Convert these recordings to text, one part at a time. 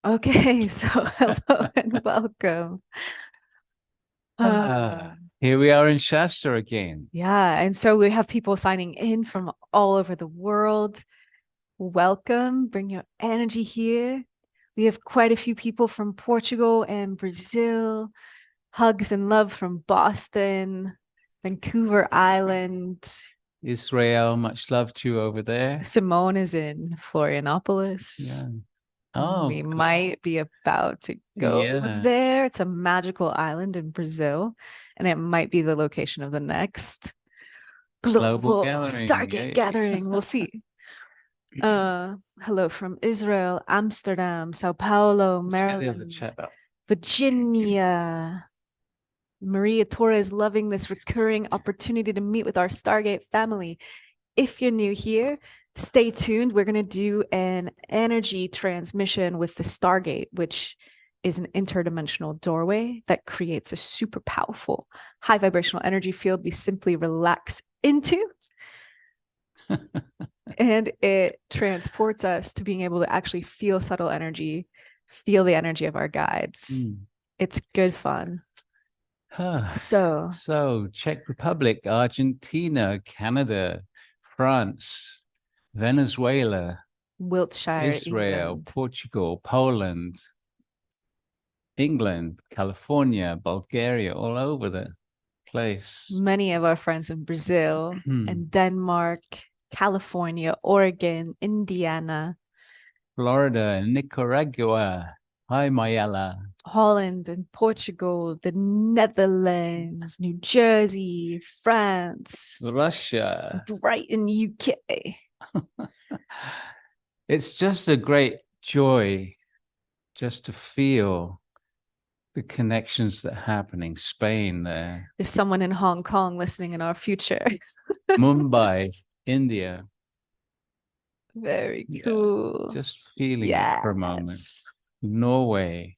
Okay, so hello and welcome. Uh, Here we are in Shasta again. yeah, and so we have people signing in from all over the world. Welcome, bring your energy here. We have quite a few people from Portugal and Brazil. Hugs and love from Boston, Vancouver Island. Israel, much love to you over there. Simone is in Florianopolis. Yeah. We Oh, might be about to go yeah. there. It's a magical island in Brazil, and it might be the location of the next Global global gathering. Stargate Yeah. gathering. We'll see. Hello from Israel, Amsterdam, Sao Paulo, Let's get the other Maryland, chat up. Virginia. Maria Torres loving this recurring opportunity to meet with our Stargate family. If you're new here, stay tuned. We're going to do an energy transmission with the Stargate, which is an interdimensional doorway that creates a super powerful high vibrational energy field we simply relax into. And it transports us to being able to actually feel subtle energy, feel the energy of our guides. It's good fun. So, So, Czech Republic, Argentina, Canada, France, Venezuela, Wiltshire, Israel, England. Portugal, Poland, England, California, Bulgaria, all over the place. Many of our friends in Brazil and Denmark, California, Oregon, Indiana, Florida, Nicaragua. Hi, Mayala. Holland and Portugal, the Netherlands, New Jersey, France, Russia. Brighton, UK. It's just a great joy just to feel the connections that are happening. Spain there, There's someone in Hong Kong listening in our future. Mumbai, India. Very Yeah, cool. just feeling it for a moment. Yes. Norway,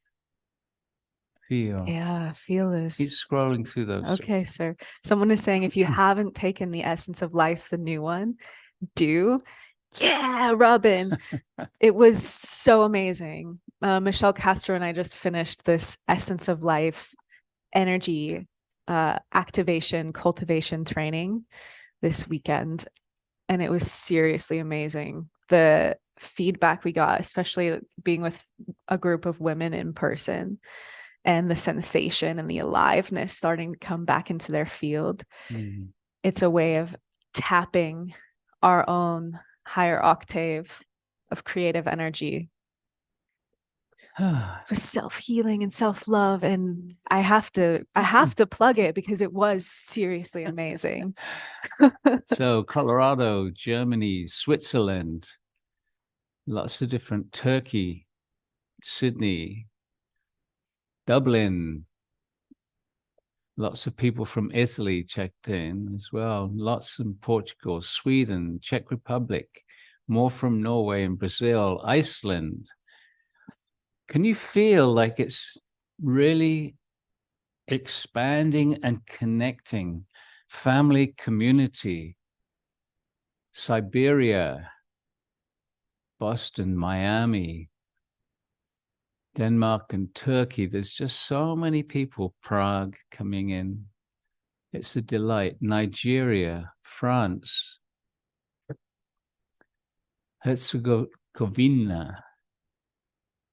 feel. Yeah, feel Keep this. scrolling through those. Okay, sir. Someone is saying if you haven't taken the Essence of Life, the new one, do. Yeah, Robin. It was so amazing. Michelle Castro and I just finished this Essence of Life energy activation, cultivation training this weekend. And it was seriously amazing. The feedback we got, especially being with a group of women in person, and the sensation and the aliveness starting to come back into their field. Mm. It's a way of tapping our own higher octave of creative energy for self-healing and self-love. And I have to plug it because it was seriously amazing. So, Colorado, Germany, Switzerland, lots of different Turkey, Sydney, Dublin, lots of people from Italy checked in as well. Lots from Portugal, Sweden, Czech Republic, more from Norway and Brazil, Iceland. Can you feel like it's really expanding and connecting family, community, Siberia, Boston, Miami, Denmark and Turkey? There's just so many people, Prague coming in. It's a delight. Nigeria, France, Herzegovina,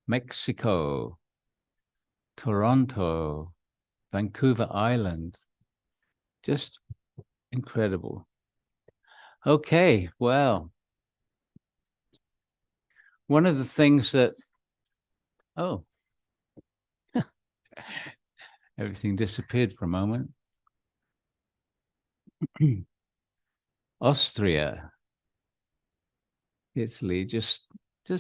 Mexico, Toronto, Vancouver Island. Just incredible. Okay, well, one of the things that, oh, everything disappeared for a moment. Austria, Italy, just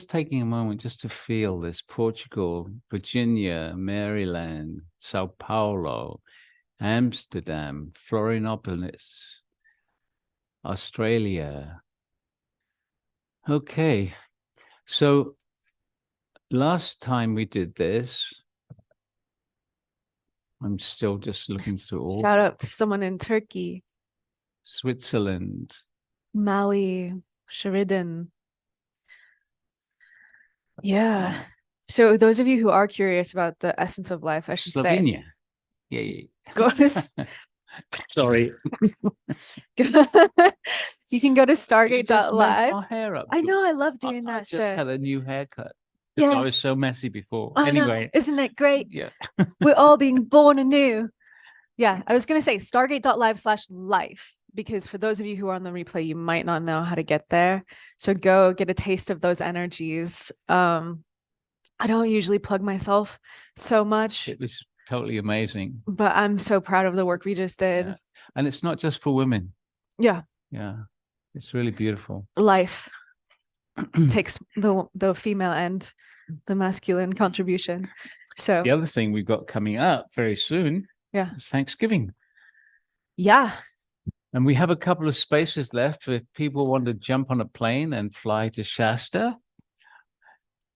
taking a moment just to feel this. Portugal, Virginia, Maryland, Sao Paulo, Amsterdam, Florianopolis, Australia. Okay, so last time we did this, I'm still just looking through all. Shout out to someone in Turkey, Switzerland, Maui, Sheridan. Yeah. So those of you who are curious about the essence of life, I should say, Slovenia. Yeah. go to Sorry. you can go to You just messed stargate.live. my hair up. I know, I love I doing that, just sir. had a new haircut. I Yeah, was so messy before. I know. Anyway, Isn't it great? yeah. We're all being born anew. Yeah, I was going to say stargate.live/life, because for those of you who are on the replay, you might not know how to get there. So go get a taste of those energies. I don't usually plug myself so much, It was totally amazing. but I'm so proud of the work we just did. Yeah. And it's not just for women. Yeah, Yeah. It's really beautiful. life takes the female and the masculine contribution. So The other thing we've got coming up very soon is Thanksgiving. Yeah. And we have a couple of spaces left. If people want to jump on a plane and fly to Shasta,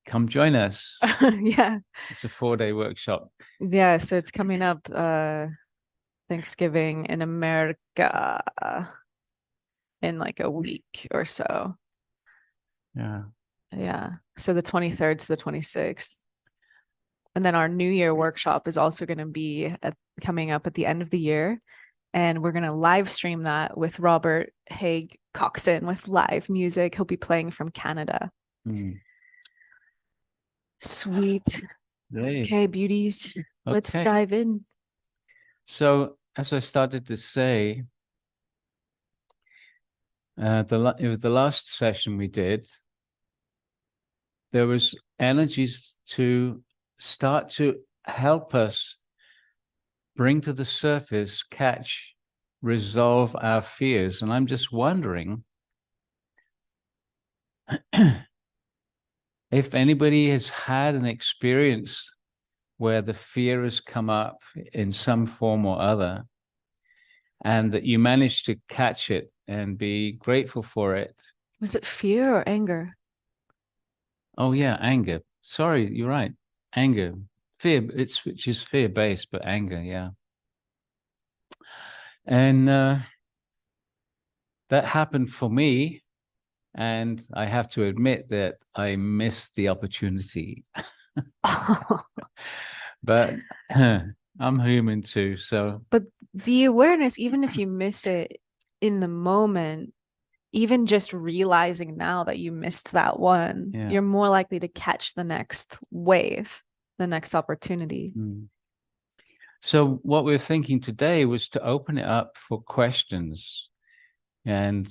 come join us. Yeah. It's a 4-day workshop. Yeah. So it's coming up Thanksgiving in America in like a week or so. Yeah. Yeah. So the 23rd to the 26th. And then our New Year workshop is also going to be coming up at the end of the year. And we're going to live stream that with Robert Haig Coxon with live music. He'll be playing from Canada. Sweet. Great. Okay, beauties. Let's dive in. So, as I started to say, the last session we did, there was energies to start to help us bring to the surface, catch, resolve our fears. And I'm just wondering if anybody has had an experience where the fear has come up in some form or other, and that you managed to catch it and be grateful for it. Was it fear or anger? Oh yeah, anger. Sorry, you're right. Anger. Fear, which is fear-based, but anger, yeah. And that happened for me. And I have to admit that I missed the opportunity. But I'm human too. So, but the awareness, even if you miss it in the moment, even just realizing now that you missed that one, you're more likely to catch the next wave, the next opportunity. So what we're thinking today was to open it up for questions and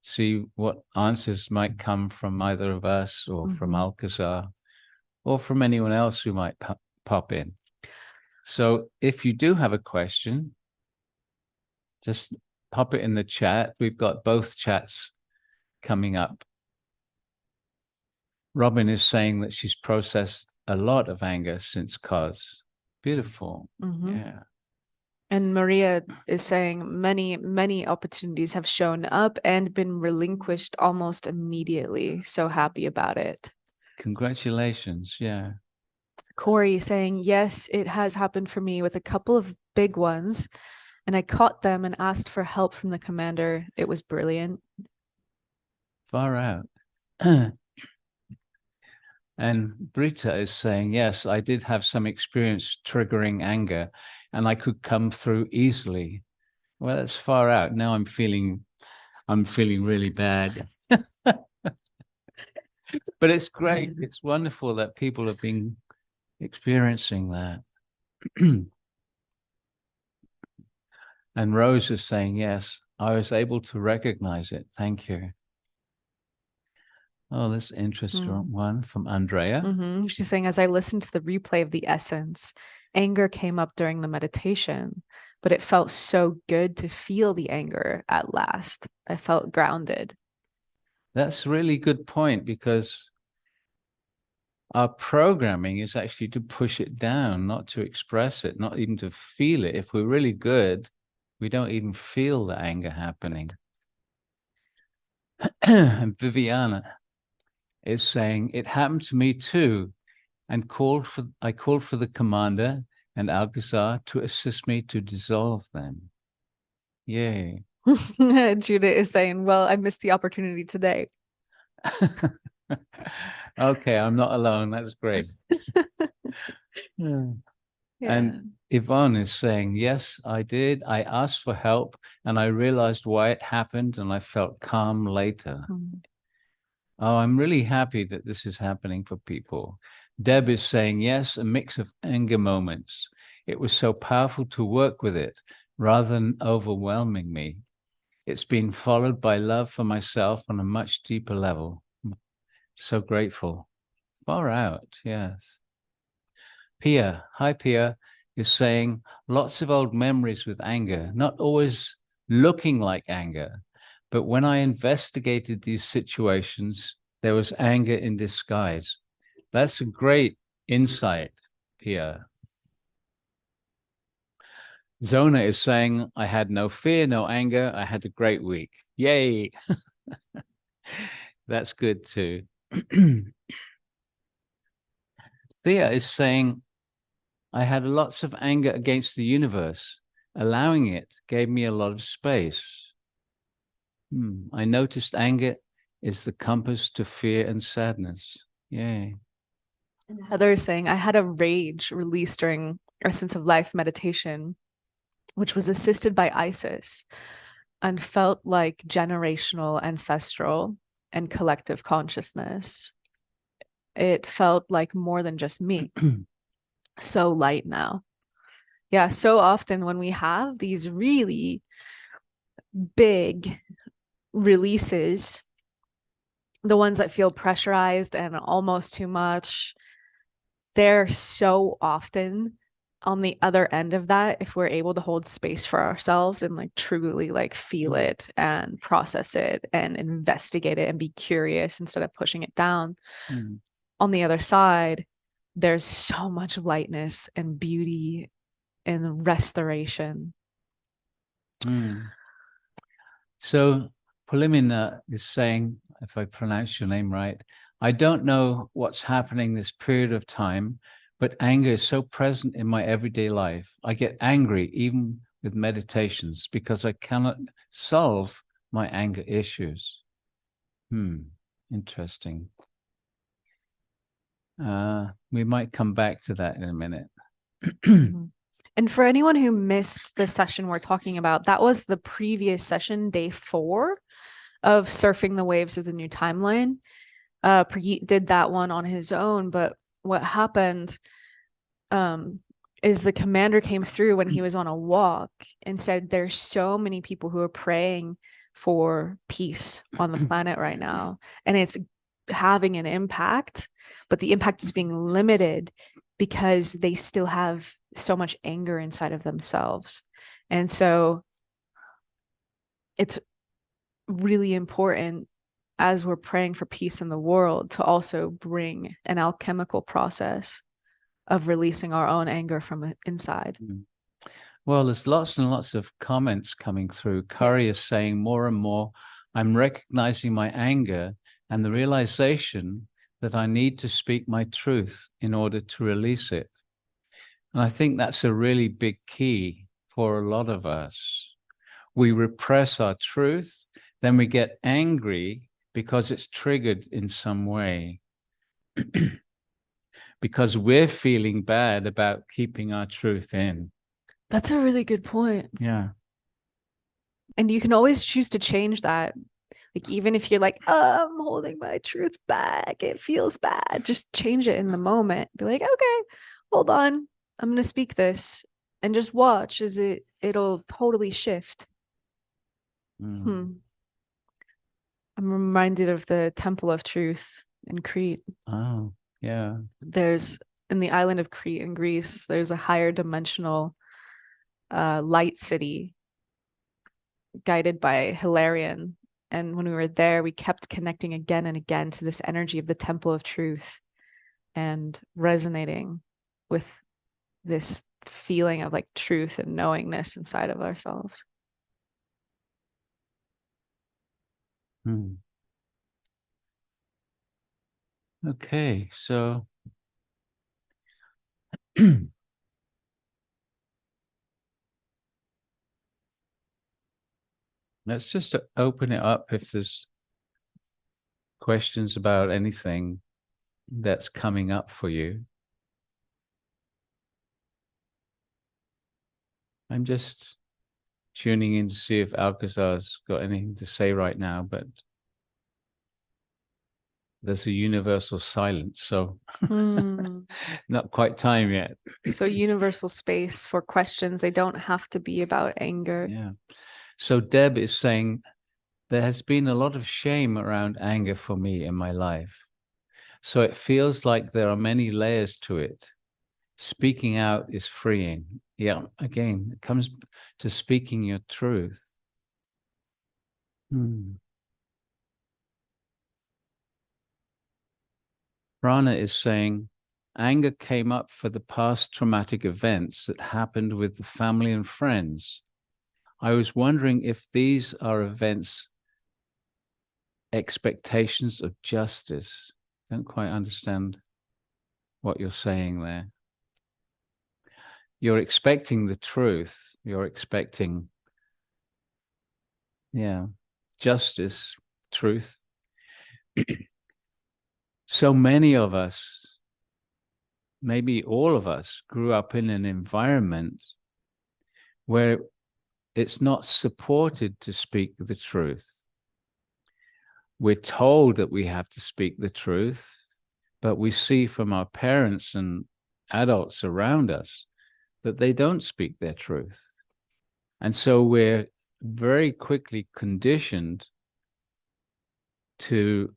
see what answers might come from either of us or from Alcazar or from anyone else who might pop in. So if you do have a question, just pop it in the chat. We've got both chats coming up. Robin is saying that she's processed a lot of anger since cause. Beautiful. Yeah. And Maria is saying many opportunities have shown up and been relinquished almost immediately. So happy about it. Congratulations. Yeah. Corey saying, yes, it has happened for me with a couple of big ones. And I caught them and asked for help from the commander. It was brilliant. Far out. And Brita is saying, yes, I did have some experience triggering anger and I could come through easily. Well, that's far out. Now I'm feeling really bad. But it's great. It's wonderful that people have been experiencing that. And Rose is saying, yes, I was able to recognize it. Thank you. Oh, this interesting one from Andrea. She's saying, as I listened to the replay of the essence, anger came up during the meditation, but it felt so good to feel the anger at last. I felt grounded. That's a really good point, because our programming is actually to push it down, not to express it, not even to feel it. If we're really good, we don't even feel the anger happening. And Viviana is saying, it happened to me too, and I called for the commander and Alcazar to assist me to dissolve them. Yay. Judah is saying, well, I missed the opportunity today. Okay, I'm not alone. That's great. Yeah. Yeah. And Yvonne is saying, yes, I did. I asked for help and I realized why it happened and I felt calm later. Mm. Oh, I'm really happy that this is happening for people. Deb is saying, yes, a mix of anger moments. It was so powerful to work with it rather than overwhelming me. It's been followed by love for myself on a much deeper level. So grateful. Far out, yes. Pia, hi Pia, is saying lots of old memories with anger, not always looking like anger. But when I investigated these situations, there was anger in disguise. That's a great insight, Pia. Zona is saying, I had no fear, no anger. I had a great week. Yay. That's good too. Thea is saying, I had lots of anger against the universe. Allowing it gave me a lot of space. I noticed anger is the compass to fear and sadness. Yay. Heather is saying, I had a rage released during Essence of Life meditation, which was assisted by Isis and felt like generational, ancestral, and collective consciousness. It felt like more than just me. So light now. Yeah, so often when we have these really big releases, the ones that feel pressurized and almost too much, they're so often on the other end of that if we're able to hold space for ourselves and like truly like feel it and process it and investigate it and be curious instead of pushing it down. On the other side, there's so much lightness and beauty and restoration. So Polimina is saying, if I pronounce your name right, I don't know what's happening this period of time, but anger is so present in my everyday life. I get angry even with meditations because I cannot solve my anger issues. Interesting. We might come back to that in a minute. And for anyone who missed the session we're talking about, that was the previous session, day 4 of Surfing the Waves of the New Timeline. Prageet did that one on his own, but what happened is the commander came through when he was on a walk and said, there's so many people who are praying for peace on the planet right now, and it's having an impact, but the impact is being limited because they still have so much anger inside of themselves. And so it's really important as we're praying for peace in the world to also bring an alchemical process of releasing our own anger from inside. Well, there's lots and lots of comments coming through. Curry is saying more and more, I'm recognizing my anger and the realization that I need to speak my truth in order to release it. And I think that's a really big key for a lot of us. We repress our truth, then we get angry because it's triggered in some way. Because we're feeling bad about keeping our truth in. That's a really good point. Yeah. And you can always choose to change that. Like, even if you're like, oh, I'm holding my truth back, it feels bad, just change it in the moment. Be like, okay, hold on, I'm going to speak this, and just watch as it'll totally shift. I'm reminded of the Temple of Truth in Crete. Oh, yeah. There's in the island of Crete in Greece, there's a higher dimensional light city guided by Hilarion. And when we were there, we kept connecting again and again to this energy of the Temple of Truth and resonating with this feeling of like truth and knowingness inside of ourselves. Okay, so let's just open it up if there's questions about anything that's coming up for you. I'm just tuning in to see if Alcazar's got anything to say right now, but there's a universal silence, so not quite time yet. So universal space for questions. They don't have to be about anger. Yeah. So Deb is saying, there has been a lot of shame around anger for me in my life. So it feels like there are many layers to it. Speaking out is freeing. Yeah, again, it comes to speaking your truth. Rana is saying, anger came up for the past traumatic events that happened with the family and friends. I was wondering if these are events, expectations of justice. Don't quite understand what you're saying there. You're expecting the truth. You're expecting, justice, truth. So many of us, maybe all of us, grew up in an environment where it's not supported to speak the truth. We're told that we have to speak the truth, but we see from our parents and adults around us that they don't speak their truth. And so we're very quickly conditioned to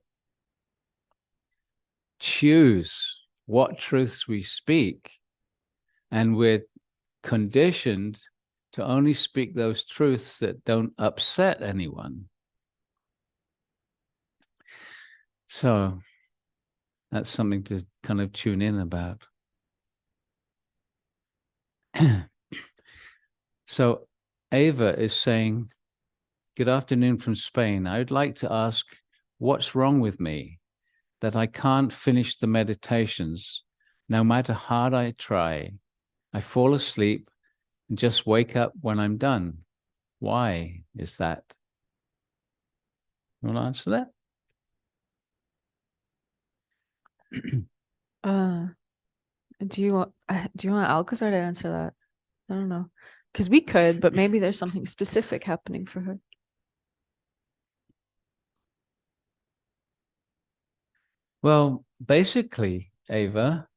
choose what truths we speak, and we're conditioned to only speak those truths that don't upset anyone. So that's something to kind of tune in about. So Ava is saying, good afternoon from Spain. I would like to ask, what's wrong with me that I can't finish the meditations no matter how hard I try? I fall asleep and just wake up when I'm done. Why is that? You want to answer that? Do you want Alcazar to answer that? I don't know. Because we could, but maybe there's something specific happening for her. Well, basically, Ava,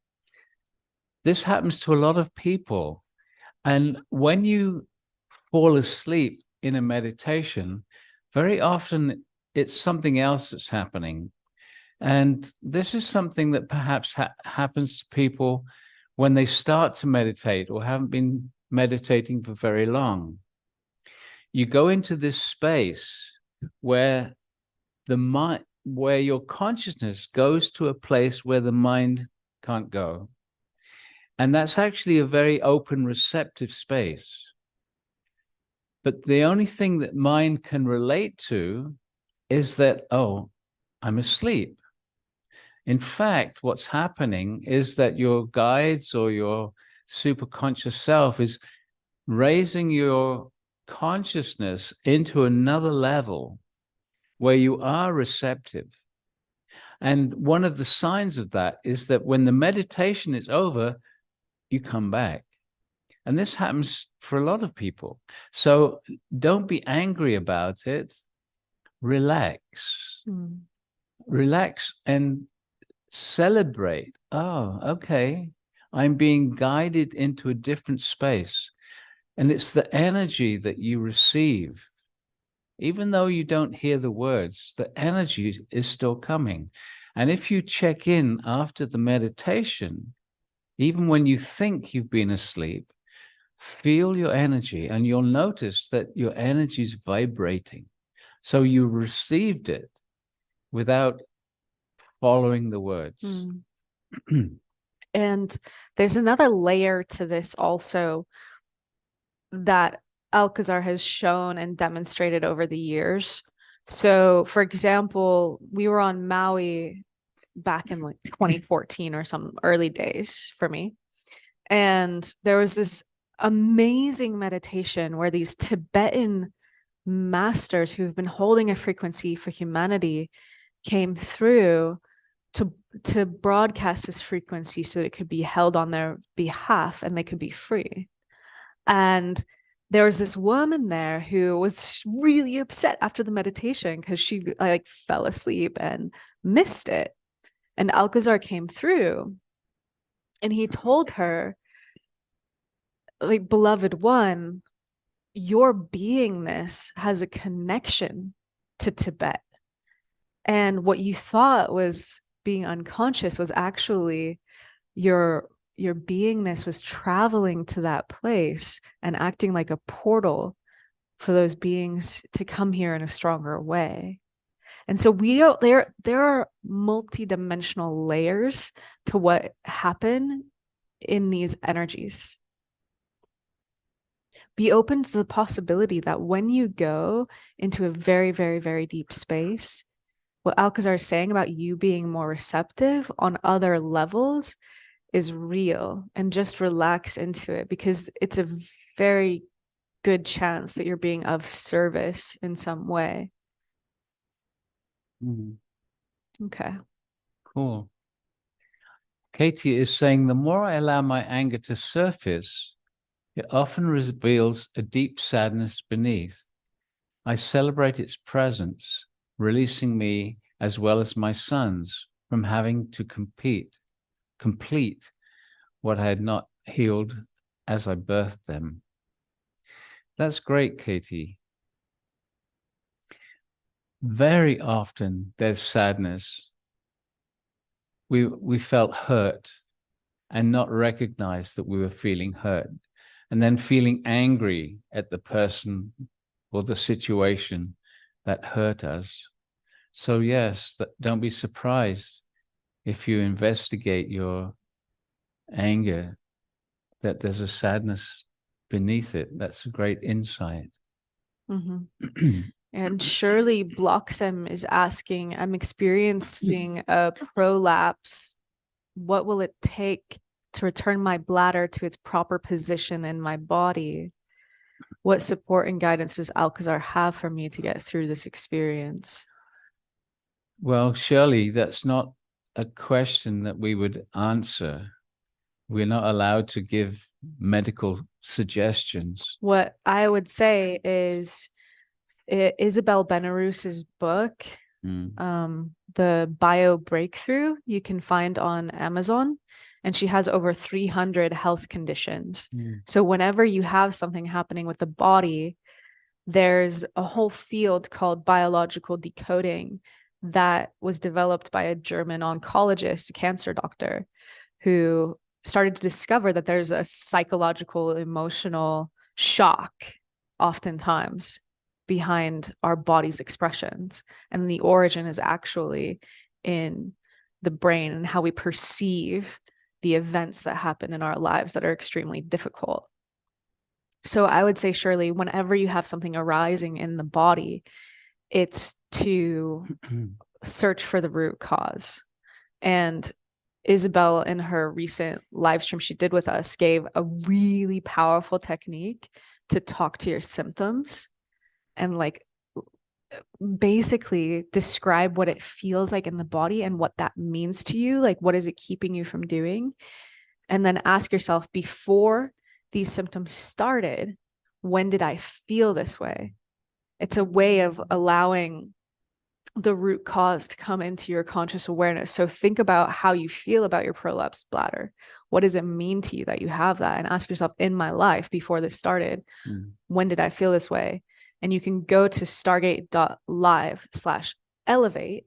this happens to a lot of people. And when you fall asleep in a meditation, very often it's something else that's happening. And this is something that perhaps happens to people when they start to meditate or haven't been meditating for very long. You go into this space where where your consciousness goes to a place where the mind can't go. And that's actually a very open, receptive space. But the only thing that mind can relate to is that, oh, I'm asleep. In fact, what's happening is that your guides or your superconscious self is raising your consciousness into another level where you are receptive. And one of the signs of that is that when the meditation is over, you come back. And this happens for a lot of people. So don't be angry about it. Relax. Relax and celebrate. Oh, okay. I'm being guided into a different space. And it's the energy that you receive. Even though you don't hear the words, the energy is still coming. And if you check in after the meditation, even when you think you've been asleep, feel your energy and you'll notice that your energy is vibrating. So you received it without following the words. And there's another layer to this also that Alcazar has shown and demonstrated over the years. So, for example, we were on Maui back in like 2014 or some early days for me. And there was this amazing meditation where these Tibetan masters who've been holding a frequency for humanity, came through to broadcast this frequency so that it could be held on their behalf and they could be free. And there was this woman there who was really upset after the meditation because she like fell asleep and missed it. And Alcazar came through and he told her, like, beloved one, your beingness has a connection to Tibet. And what you thought was being unconscious was actually your beingness was traveling to that place and acting like a portal for those beings to come here in a stronger way. And so we don't there are multidimensional layers to what happen in these energies. Be open to the possibility that when you go into a very, very, very deep space, what Alcazar is saying about you being more receptive on other levels is real, and just relax into it because it's a very good chance that you're being of service in some way. Okay. Cool. Katie is saying, the more I allow my anger to surface, it often reveals a deep sadness beneath. I celebrate its presence, releasing me as well as my sons from having to complete what I had not healed as I birthed them. That's great, Katie. Very often there's sadness. We felt hurt and not recognized that we were feeling hurt, and then feeling angry at the person or the situation that hurt us. So yes, don't be surprised if you investigate your anger, that there's a sadness beneath it. That's a great insight. Mm-hmm. And Shirley Bloxham is asking, I'm experiencing a prolapse. What will it take to return my bladder to its proper position in my body? What support and guidance does Alcazar have for me to get through this experience? Well, Shirley, that's not a question that we would answer. We're not allowed to give medical suggestions. What I would say is Isabel Benarous's book, the Bio Breakthrough, you can find on Amazon, and she has over 300 health conditions. So whenever you have something happening with the body, there's a whole field called biological decoding that was developed by a German oncologist, a cancer doctor, who started to discover that there's a psychological, emotional shock oftentimes behind our body's expressions. And the origin is actually in the brain and how we perceive the events that happen in our lives that are extremely difficult. So I would say, Shirley, whenever you have something arising in the body, it's to search for the root cause. And Isabel, in her recent live stream she did with us, gave a really powerful technique to talk to your symptoms and like basically describe what it feels like in the body and what that means to you. Like, what is it keeping you from doing? And then ask yourself, before these symptoms started, when did I feel this way? It's a way of allowing the root cause to come into your conscious awareness. So think about how you feel about your prolapsed bladder. What does it mean to you that you have that? And ask yourself, in my life before this started, when did I feel this way? And you can go to stargate.live/elevate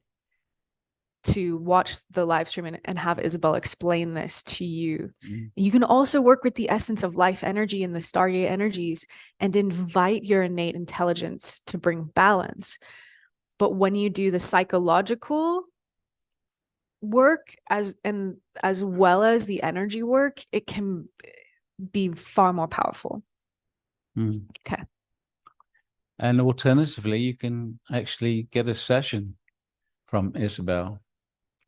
to watch the live stream and have Isabel explain this to you. You can also work with the essence of life energy and the Stargate energies and invite your innate intelligence to bring balance. But when you do the psychological work as well as the energy work, it can be far more powerful. Okay. And alternatively, you can actually get a session from Isabel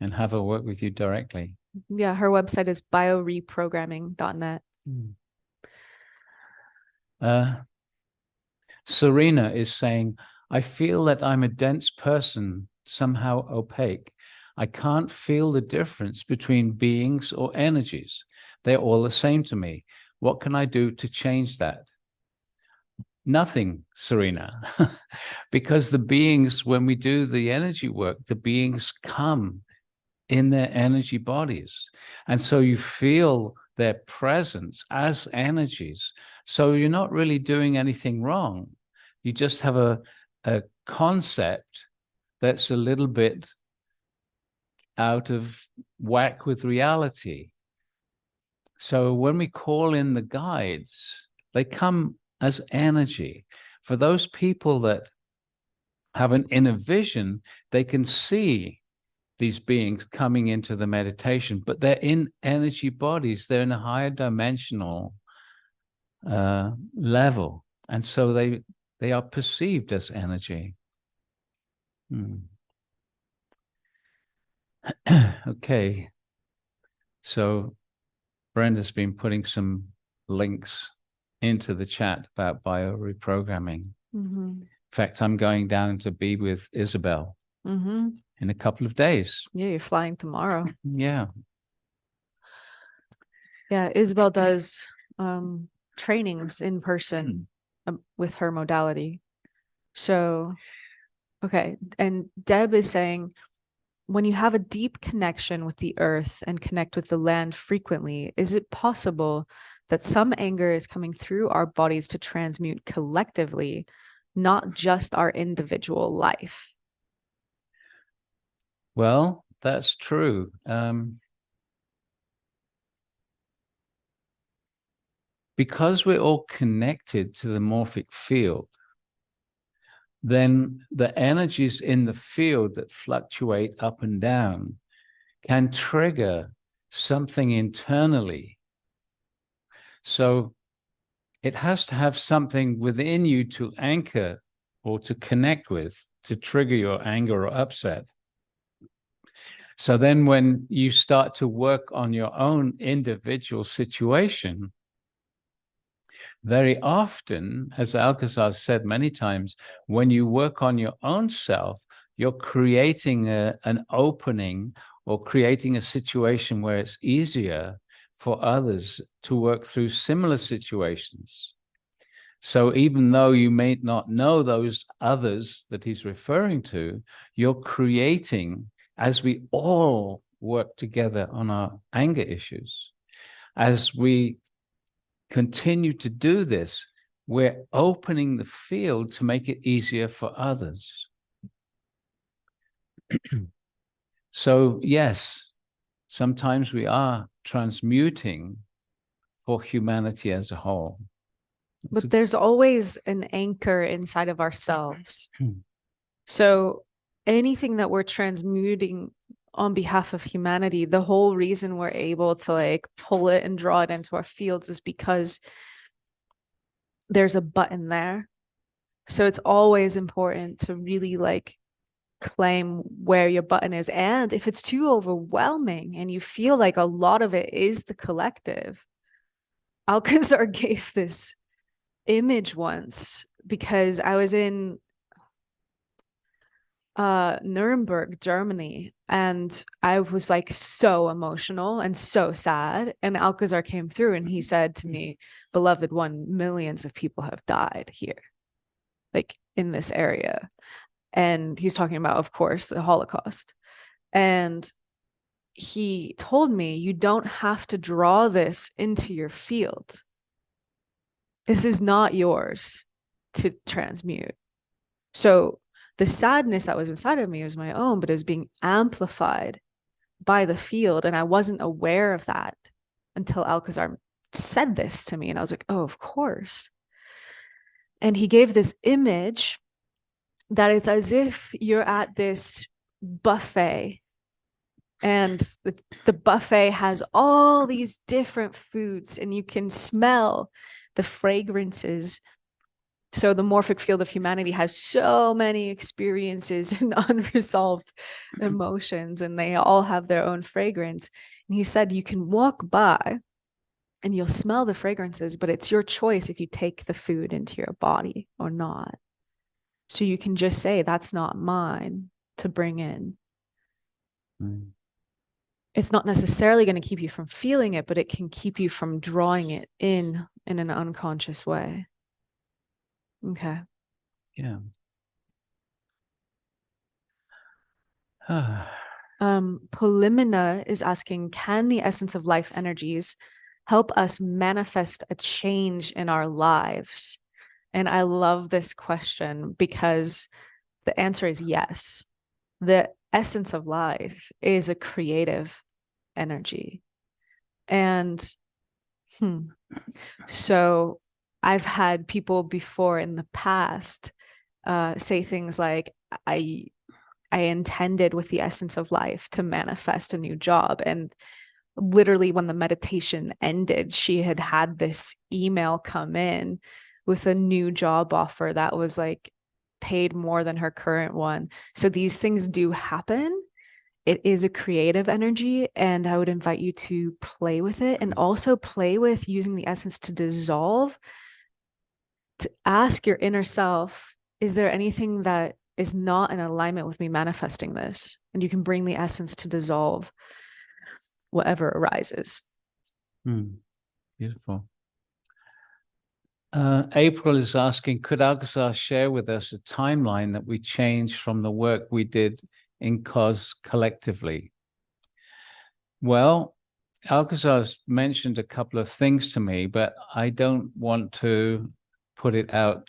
and have her work with you directly. Yeah, her website is bioreprogramming.net. Serena is saying, I feel that I'm a dense person somehow opaque. I can't feel the difference between beings or energies. They're all the same to me. What can I do to change that? Nothing, Serena, because the beings, when we do the energy work, the beings come in their energy bodies. And so you feel their presence as energies. So you're not really doing anything wrong. You just have a concept that's a little bit out of whack with reality. So when we call in the guides, they come as energy. For those people that have an inner vision, they can see these beings coming into the meditation, but they're in energy bodies. They're in a higher dimensional level. And so they are perceived as energy. Okay. So Brenda's been putting some links into the chat about bio-reprogramming. In fact, I'm going down to be with Isabel in a couple of days. Yeah, you're flying tomorrow. Yeah. Yeah, Isabel does trainings in person with her modality. So, okay. And Deb is saying, when you have a deep connection with the earth and connect with the land frequently, is it possible that some anger is coming through our bodies to transmute collectively, not just our individual life? Well, that's true. Because we're all connected to the morphic field, then the energies in the field that fluctuate up and down can trigger something internally. So it has to have something within you to anchor or to connect with to trigger your anger or upset. So then when you start to work on your own individual situation, very often, as Alcazar said many times, when you work on your own self, you're creating an opening or creating a situation where it's easier for others to work through similar situations. So even though you may not know those others that he's referring to, you're creating, as we all work together on our anger issues, as we continue to do this, we're opening the field to make it easier for others. So yes, sometimes we are transmuting for humanity as a whole. But there's always an anchor inside of ourselves. So anything that we're transmuting on behalf of humanity, the whole reason we're able to like pull it and draw it into our fields is because there's a button there. So it's always important to really like claim where your button is. And if it's too overwhelming and you feel like a lot of it is the collective, Alcazar gave this image once because I was in Nuremberg, Germany, and I was like so emotional and so sad. And Alcazar came through and he said to me, "Beloved one, millions of people have died here, like in this area." And he's talking about, of course, the Holocaust. And he told me, "You don't have to draw this into your field. This is not yours to transmute." So the sadness that was inside of me was my own, but it was being amplified by the field. And I wasn't aware of that until Alcazar said this to me. And I was like, oh, of course. And he gave this image that it's as if you're at this buffet. And the buffet has all these different foods, and you can smell the fragrances. So the morphic field of humanity has so many experiences and unresolved emotions, and they all have their own fragrance. And he said, you can walk by and you'll smell the fragrances, but it's your choice if you take the food into your body or not. So you can just say, that's not mine. to bring in. Mm. It's not necessarily going to keep you from feeling it, but it can keep you from drawing it in an unconscious way. Okay. Yeah. Polimina is asking, can the essence of life energies help us manifest a change in our lives? And I love this question because the answer is yes. The essence of life is a creative energy. And so I've had people before in the past say things like, I intended with the essence of life to manifest a new job. And literally, when the meditation ended, she had had this email come in with a new job offer that was like paid more than her current one. So these things do happen. It is a creative energy, and I would invite you to play with it and also play with using the essence to dissolve, to ask your inner self, is there anything that is not in alignment with me manifesting this? And you can bring the essence to dissolve whatever arises. Beautiful. April is asking, could Alcazar share with us a timeline that we changed from the work we did in COS collectively? Well, Alcazar's mentioned a couple of things to me, but I don't want to put it out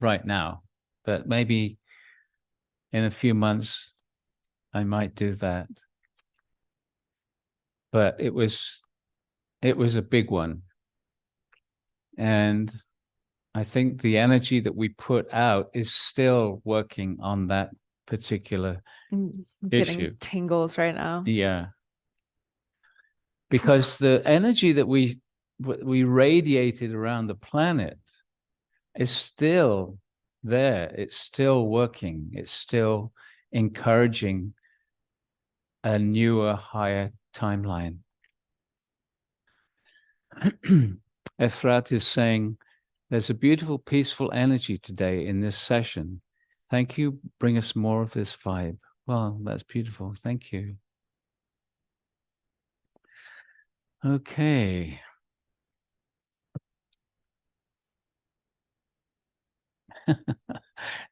right now. But maybe in a few months, I might do that. But it was a big one. And I think the energy that we put out is still working on that particular issue. Tingles right now. Yeah. Because the energy that we radiated around the planet is still there. It's still working. It's still encouraging a newer, higher timeline. Efrat is saying, there's a beautiful, peaceful energy today in this session. Thank you. Bring us more of this vibe. Well, that's beautiful. Thank you. Okay.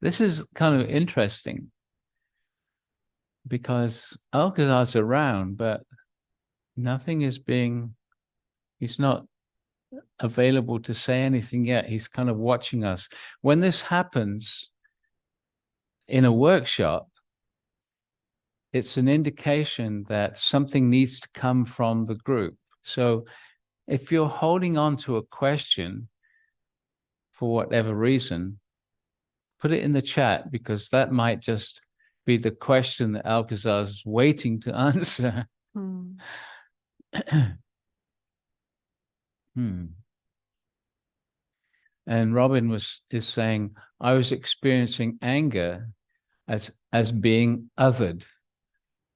This is kind of interesting because Alcazar's around, but nothing is he's not available to say anything yet. He's kind of watching us. When this happens in a workshop, it's an indication that something needs to come from the group. So if you're holding on to a question for whatever reason, put it in the chat, because that might just be the question that Alcazar's waiting to answer. And Robin is saying, I was experiencing anger as being othered,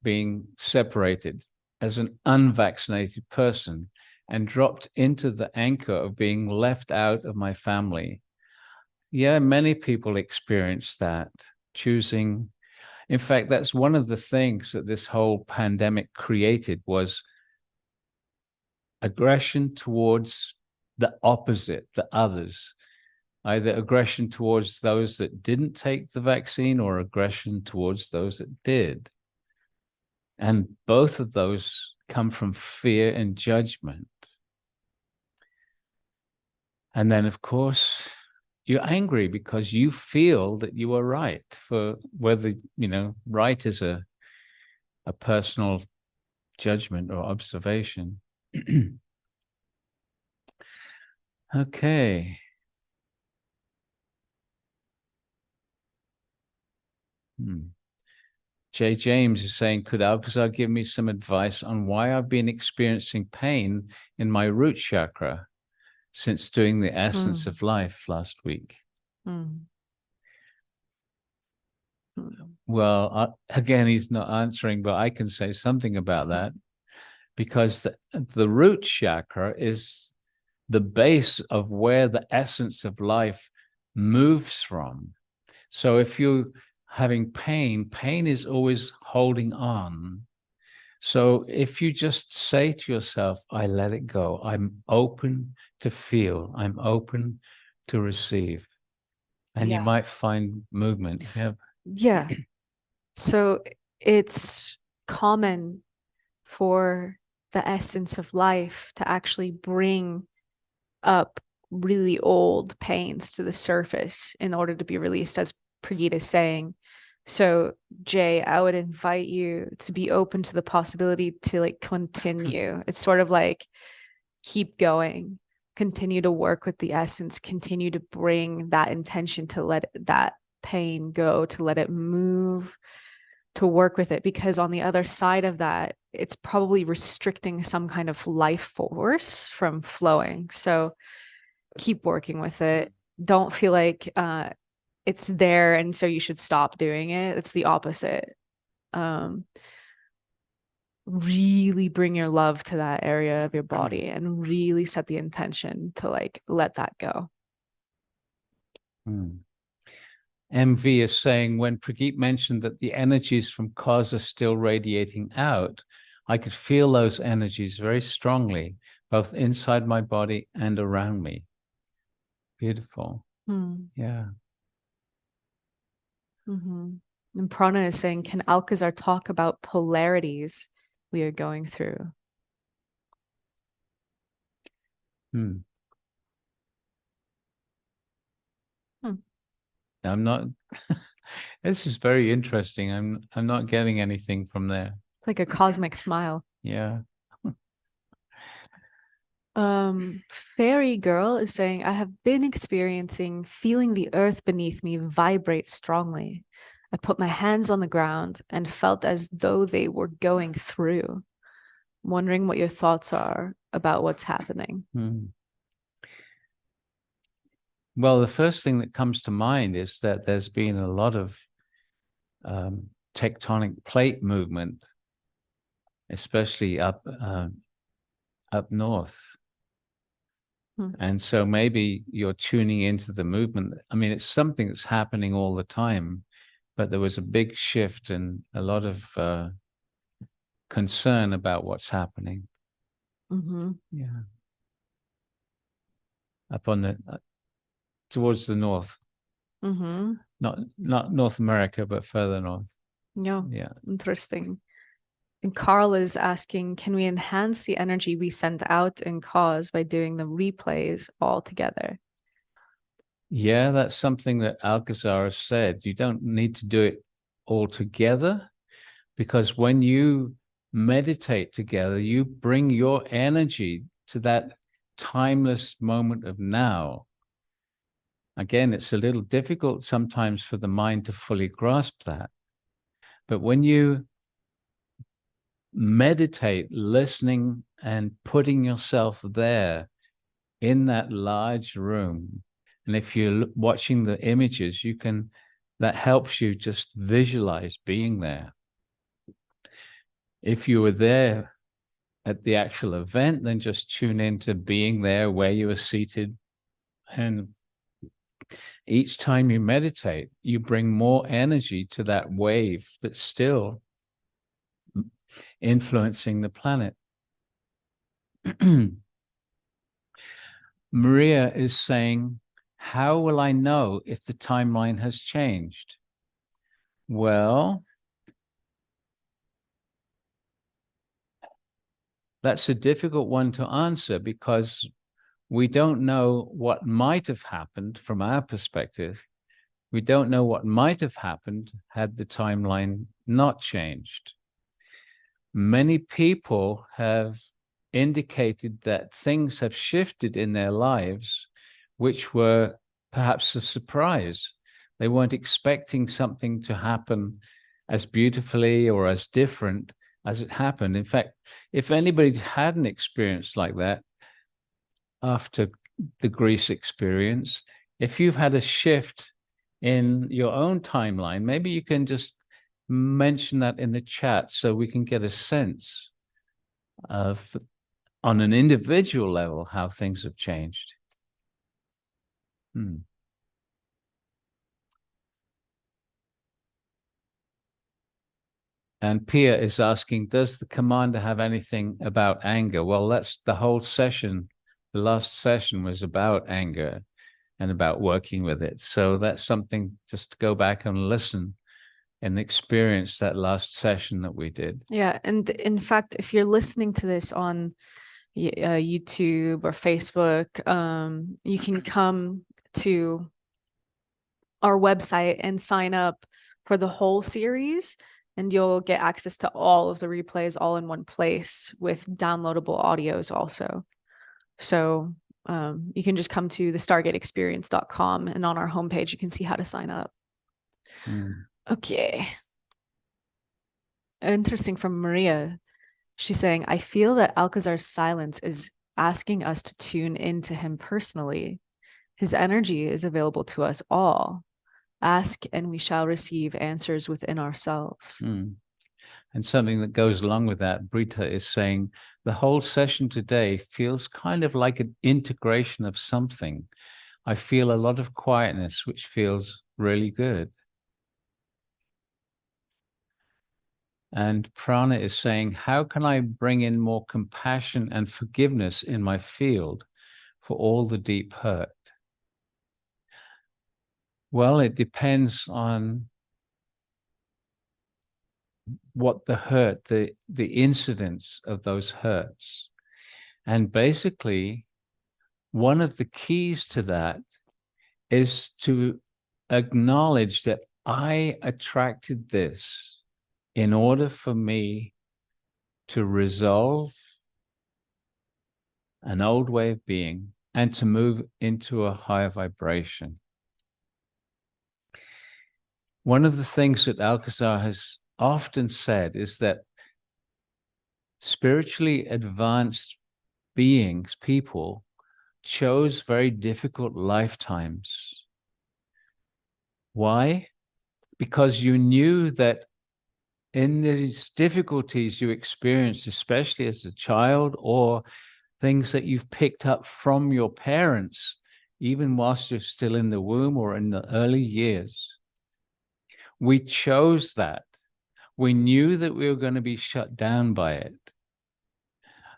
being separated, as an unvaccinated person, and dropped into the anchor of being left out of my family. Yeah, many people experience that, choosing. In fact, that's one of the things that this whole pandemic created, was aggression towards the opposite, the others. Either aggression towards those that didn't take the vaccine or aggression towards those that did. And both of those come from fear and judgment. And then, of course, you're angry because you feel that you are right, for whether, right is a personal judgment or observation. Okay. Jay James is saying, could Alcazar give me some advice on why I've been experiencing pain in my root chakra since doing the essence of life last week? Well, again, he's not answering, but I can say something about that, because the root chakra is the base of where the essence of life moves from. So if you having pain, pain is always holding on. So if you just say to yourself, I let it go, I'm open to feel, I'm open to receive, and you might find movement. Yeah. So it's common for the essence of life to actually bring up really old pains to the surface in order to be released, as Prageet is saying. So, Jay, I would invite you to be open to the possibility to like continue. It's sort of like keep going, continue to work with the essence, continue to bring that intention to let that pain go, to let it move, to work with it. Because on the other side of that, it's probably restricting some kind of life force from flowing. So, keep working with it. Don't feel like it's there and so you should stop doing it. It's the opposite. Um, really bring your love to that area of your body and really set the intention to like let that go. MV is saying, when Prageet mentioned that the energies from cause are still radiating out, I could feel those energies very strongly, both inside my body and around me. Beautiful. Yeah. And Prana is saying, can Alcazar talk about polarities we are going through? I'm not. This is very interesting. I'm not getting anything from there. It's like a cosmic smile. Yeah. Fairy Girl is saying, I have been experiencing feeling the earth beneath me vibrate strongly. I put my hands on the ground and felt as though they were going through. I'm wondering what your thoughts are about what's happening. Well, the first thing that comes to mind is that there's been a lot of tectonic plate movement, especially up north. And so maybe you're tuning into the movement. I mean, it's something that's happening all the time, but there was a big shift and a lot of concern about what's happening. Yeah. Up on the towards the north. Not North America, but further north. Yeah. Interesting. And Carl is asking, can we enhance the energy we send out in cause by doing the replays all together? Yeah, that's something that Alcazar has said. You don't need to do it all together, because when you meditate together, you bring your energy to that timeless moment of now. Again, it's a little difficult sometimes for the mind to fully grasp that. But when you meditate, listening and putting yourself there in that large room, and if you're watching the images, that helps you just visualize being there. If you were there at the actual event, then just tune into being there where you are seated. And each time you meditate, you bring more energy to that wave that's still influencing the planet. Maria is saying, how will I know if the timeline has changed? Well, that's a difficult one to answer because we don't know what might have happened from our perspective. We don't know what might have happened had the timeline not changed. Many people have indicated that things have shifted in their lives, which were perhaps a surprise. They weren't expecting something to happen as beautifully or as different as it happened. In fact, if anybody had an experience like that after the Greece experience, if you've had a shift in your own timeline, maybe you can just mention that in the chat so we can get a sense of, on an individual level, how things have changed. And Pia is asking, does the commander have anything about anger? Well, that's the whole session. The last session was about anger and about working with it. So that's something just to go back and listen and experience that last session that we did. Yeah. And in fact, if you're listening to this on YouTube or Facebook, you can come to our website and sign up for the whole series, and you'll get access to all of the replays all in one place with downloadable audios also. So you can just come to the stargateexperience.com, and on our homepage you can see how to sign up. Okay. Interesting from Maria. She's saying, I feel that Alcazar's silence is asking us to tune into him personally. His energy is available to us all. Ask and we shall receive answers within ourselves. And something that goes along with that, Brita is saying, the whole session today feels kind of like an integration of something. I feel a lot of quietness, which feels really good. And Prana is saying, how can I bring in more compassion and forgiveness in my field for all the deep hurt? Well, it depends on what the hurt, the incidence of those hurts. And basically, one of the keys to that is to acknowledge that I attracted this in order for me to resolve an old way of being and to move into a higher vibration. One of the things that Alcazar has often said is that spiritually advanced beings, people, chose very difficult lifetimes. Why? Because you knew that in these difficulties you experienced, especially as a child, or things that you've picked up from your parents, even whilst you're still in the womb or in the early years, we chose that. We knew that we were going to be shut down by it.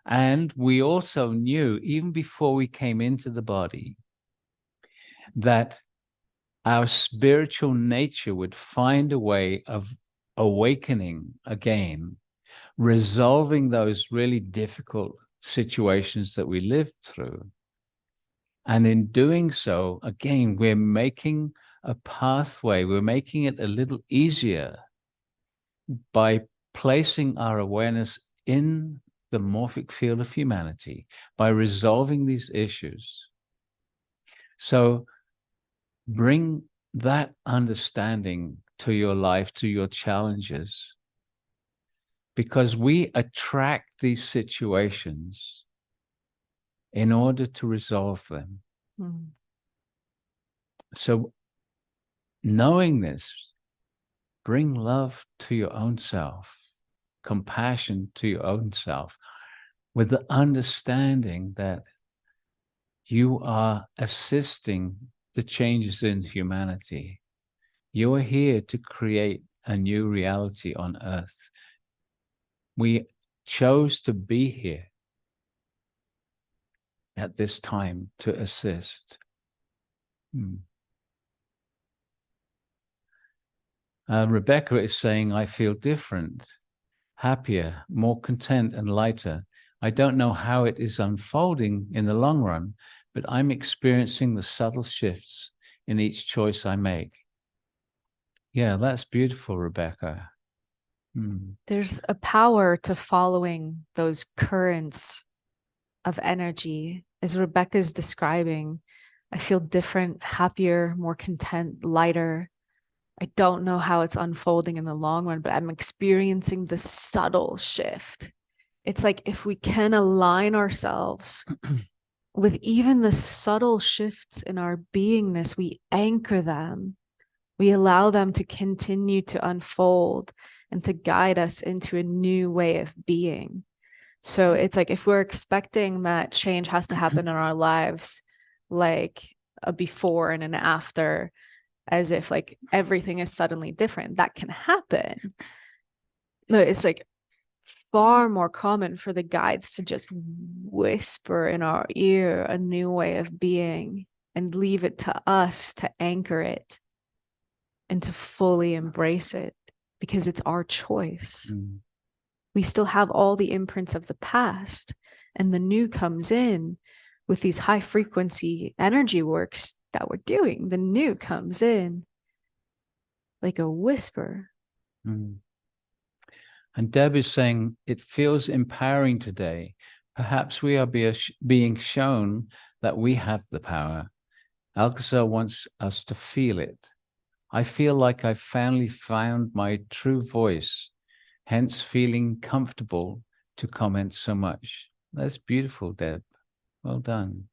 And we also knew, even before we came into the body, that our spiritual nature would find a way of awakening again, resolving those really difficult situations that we lived through. And in doing so, again, we're making a pathway, we're making it a little easier by placing our awareness in the morphic field of humanity, by resolving these issues. So bring that understanding to your life, to your challenges, because we attract these situations in order to resolve them. So knowing this, bring love to your own self, compassion to your own self, with the understanding that you are assisting the changes in humanity. You are here to create a new reality on Earth. We chose to be here at this time to assist. Rebecca is saying, I feel different, happier, more content and lighter. I don't know how it is unfolding in the long run, but I'm experiencing the subtle shifts in each choice I make. Yeah, that's beautiful, Rebecca. There's a power to following those currents of energy. As Rebecca's describing, I feel different, happier, more content, lighter. I don't know how it's unfolding in the long run, but I'm experiencing the subtle shift. It's like if we can align ourselves with even the subtle shifts in our beingness, we anchor them. We allow them to continue to unfold and to guide us into a new way of being. So it's like if we're expecting that change has to happen in our lives, like a before and an after, as if like everything is suddenly different, that can happen. No, it's like far more common for the guides to just whisper in our ear a new way of being and leave it to us to anchor it and to fully embrace it because it's our choice. Mm. We still have all the imprints of the past, and the new comes in with these high frequency energy works that we're doing. The new comes in like a whisper. Mm. And Deb is saying, it feels empowering today. Perhaps we are being shown that we have the power. Alcazar wants us to feel it. I feel like I've finally found my true voice, hence feeling comfortable to comment so much. That's beautiful, Deb. Well done.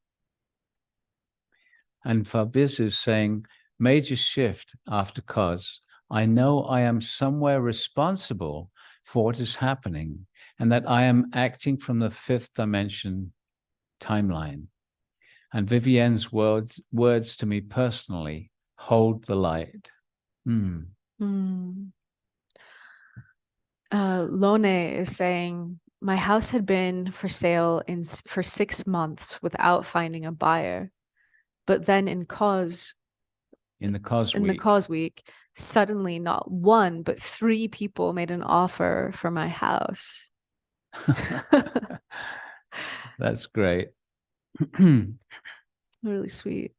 And Fabiz is saying, major shift after cause. I know I am somewhere responsible for what is happening and that I am acting from the fifth dimension timeline. And Vivienne's words to me personally, hold the light. Mm. Lone is saying, my house had been for sale for 6 months without finding a buyer. But then In the cause in the week. cause week, suddenly not one, but three people made an offer for my house. That's great. Really sweet.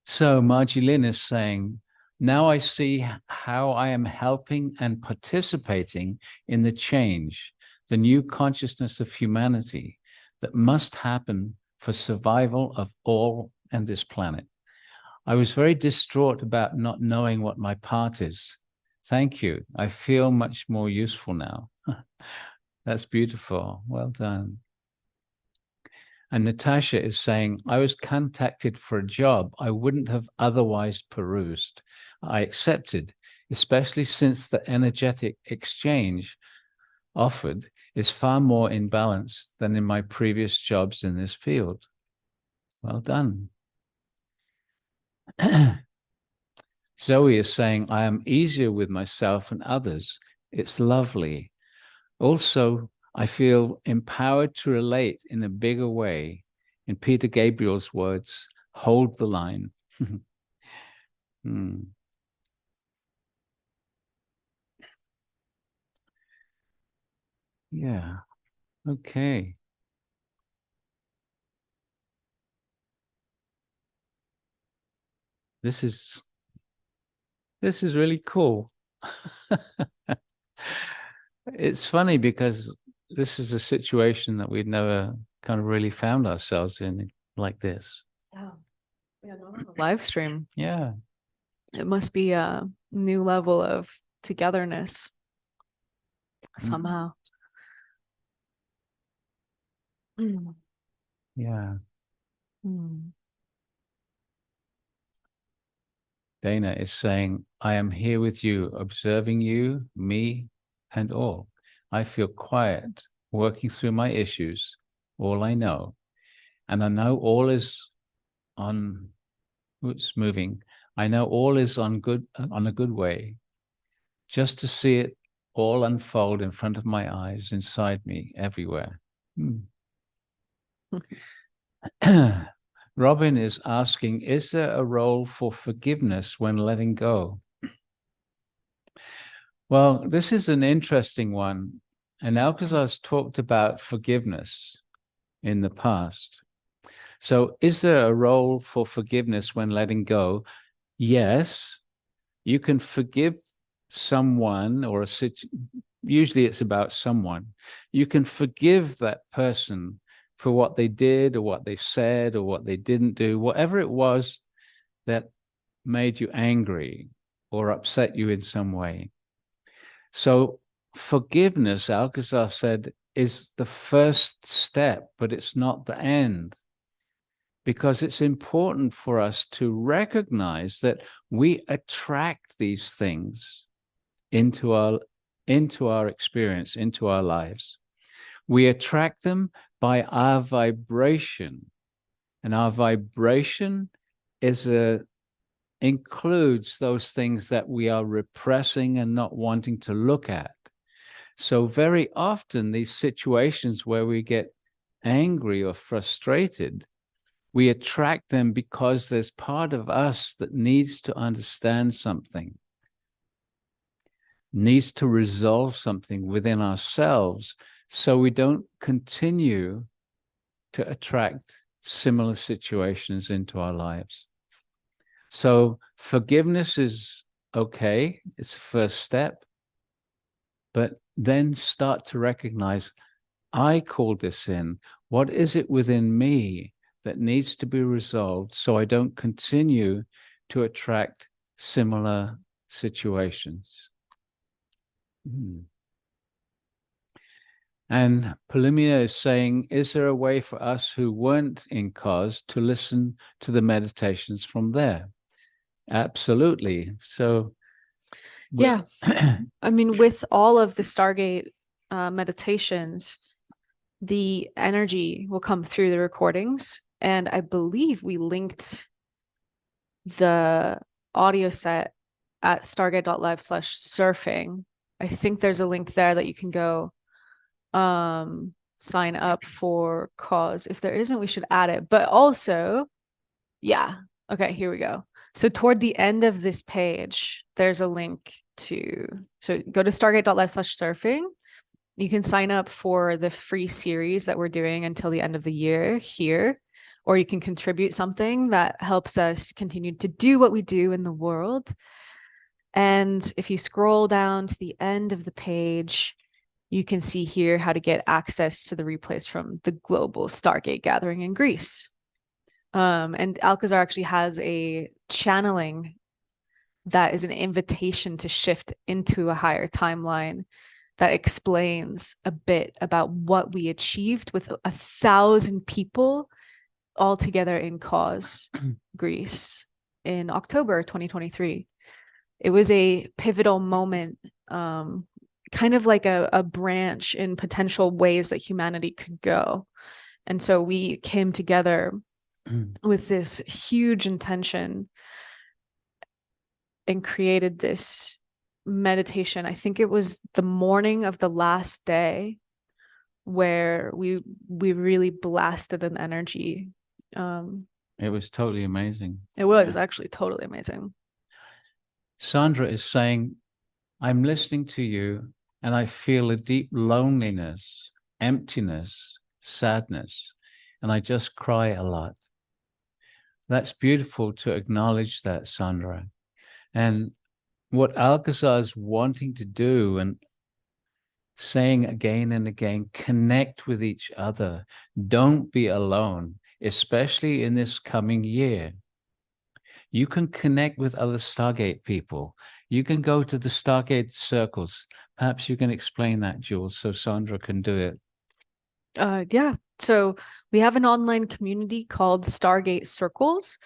So Margie Lynn is saying, now I see how I am helping and participating in the change, the new consciousness of humanity that must happen for survival of all and this planet. I was very distraught about not knowing what my part is. Thank you. I feel much more useful now. That's beautiful. Well done. And Natasha is saying, I was contacted for a job I wouldn't have otherwise perused. I accepted, especially since the energetic exchange offered is far more in balance than in my previous jobs in this field. Well done. Zoe is saying, I am easier with myself and others. It's lovely. Also, I feel empowered to relate in a bigger way. In Peter Gabriel's words, hold the line. Hmm. Yeah. Okay. This is really cool. It's funny because this is a situation that we'd never kind of really found ourselves in like this. Yeah. Yeah, not on a live stream. Yeah. It must be a new level of togetherness somehow. Mm. Yeah. Mm. Dana is saying, I am here with you, observing you, me, and all. I feel quiet, working through my issues, all I know. And I know all is on, it's moving. I know all is on a good way. Just to see it all unfold in front of my eyes, inside me, everywhere. Robin is asking, is there a role for forgiveness when letting go? Well, this is an interesting one. And Alcazar's talked about forgiveness in the past. So is there a role for forgiveness when letting go? Yes, you can forgive someone or usually it's about someone. You can forgive that person for what they did or what they said or what they didn't do, whatever it was that made you angry or upset you in some way. So forgiveness, Alcazar said, is the first step, but it's not the end. Because it's important for us to recognize that we attract these things into our experience, into our lives. We attract them by our vibration. And our vibration is a includes those things that we are repressing and not wanting to look at. So very often these situations where we get angry or frustrated, we attract them because there's part of us that needs to understand something, needs to resolve something within ourselves, so we don't continue to attract similar situations into our lives. So forgiveness is okay, it's the first step, but then start to recognize, I called this in. What is it within me that needs to be resolved so I don't continue to attract similar situations? And Polymia is saying, is there a way for us who weren't in cause to listen to the meditations from there? Absolutely. So, yeah, I mean, with all of the Stargate meditations, the energy will come through the recordings. And I believe we linked the audio set at stargate.live/surfing. I think there's a link there that you can go sign up for cause. If there isn't, we should add it. But also, yeah. Okay, here we go. So toward the end of this page, there's a link to, so go to stargate.live/surfing. You can sign up for the free series that we're doing until the end of the year here, or you can contribute something that helps us continue to do what we do in the world. And if you scroll down to the end of the page, you can see here how to get access to the replays from the global Stargate gathering in Greece. And Alcazar actually has a channeling that is an invitation to shift into a higher timeline that explains a bit about what we achieved with 1,000 people all together in Cause, Greece, in October 2023. It was a pivotal moment, kind of like a branch in potential ways that humanity could go. And so we came together with this huge intention and created this meditation. I think it was the morning of the last day where we really blasted an energy. It was totally amazing. It was actually totally amazing. Sandra is saying, I'm listening to you and I feel a deep loneliness, emptiness, sadness, and I just cry a lot. That's beautiful to acknowledge that, Sandra. And what Alcazar is wanting to do and saying again and again, connect with each other. Don't be alone, especially in this coming year. You can connect with other Stargate people. You can go to the Stargate circles. Perhaps you can explain that, Jules, so Sandra can do it. Yeah. So we have an online community called Stargate Circles,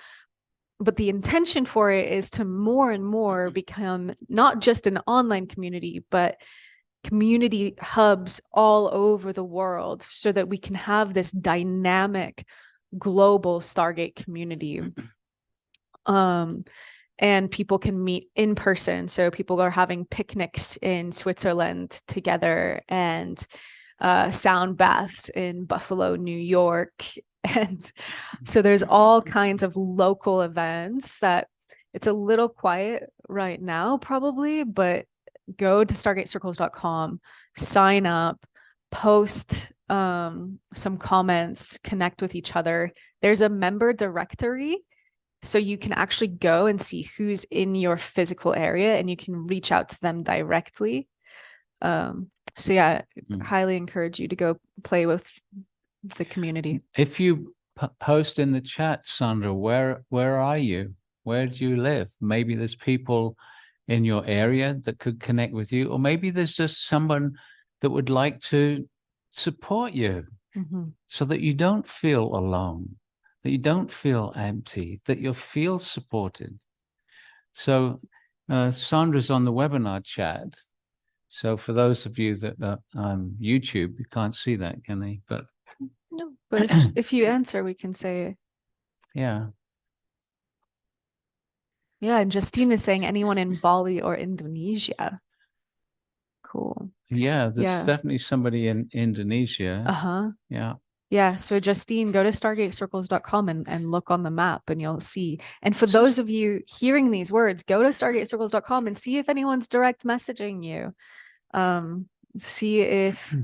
but the intention for it is to more and more become not just an online community, but community hubs all over the world so that we can have this dynamic global Stargate community. And people can meet in person. So people are having picnics in Switzerland together and sound baths in Buffalo, New York. And so there's all kinds of local events that it's a little quiet right now, probably, but go to stargatecircles.com, sign up, post some comments, connect with each other. There's a member directory, so you can actually go and see who's in your physical area and you can reach out to them directly. So yeah, highly encourage you to go play with the community. If you post in the chat, Sandra, where are you? Where do you live? Maybe there's people in your area that could connect with you, or maybe there's just someone that would like to support you so that you don't feel alone, that you don't feel empty, that you feel supported. So Sandra's on the webinar chat. So for those of you that are on YouTube, you can't see that, can they? But no, but if you answer, we can say, yeah. Yeah, and Justine is saying anyone in Bali or Indonesia. Cool. Yeah, there's Yeah. definitely somebody in Indonesia. Uh-huh. Yeah. Yeah. So Justine, go to stargatecircles.com and look on the map and you'll see. And for those of you hearing these words, go to stargatecircles.com and see if anyone's direct messaging you. See if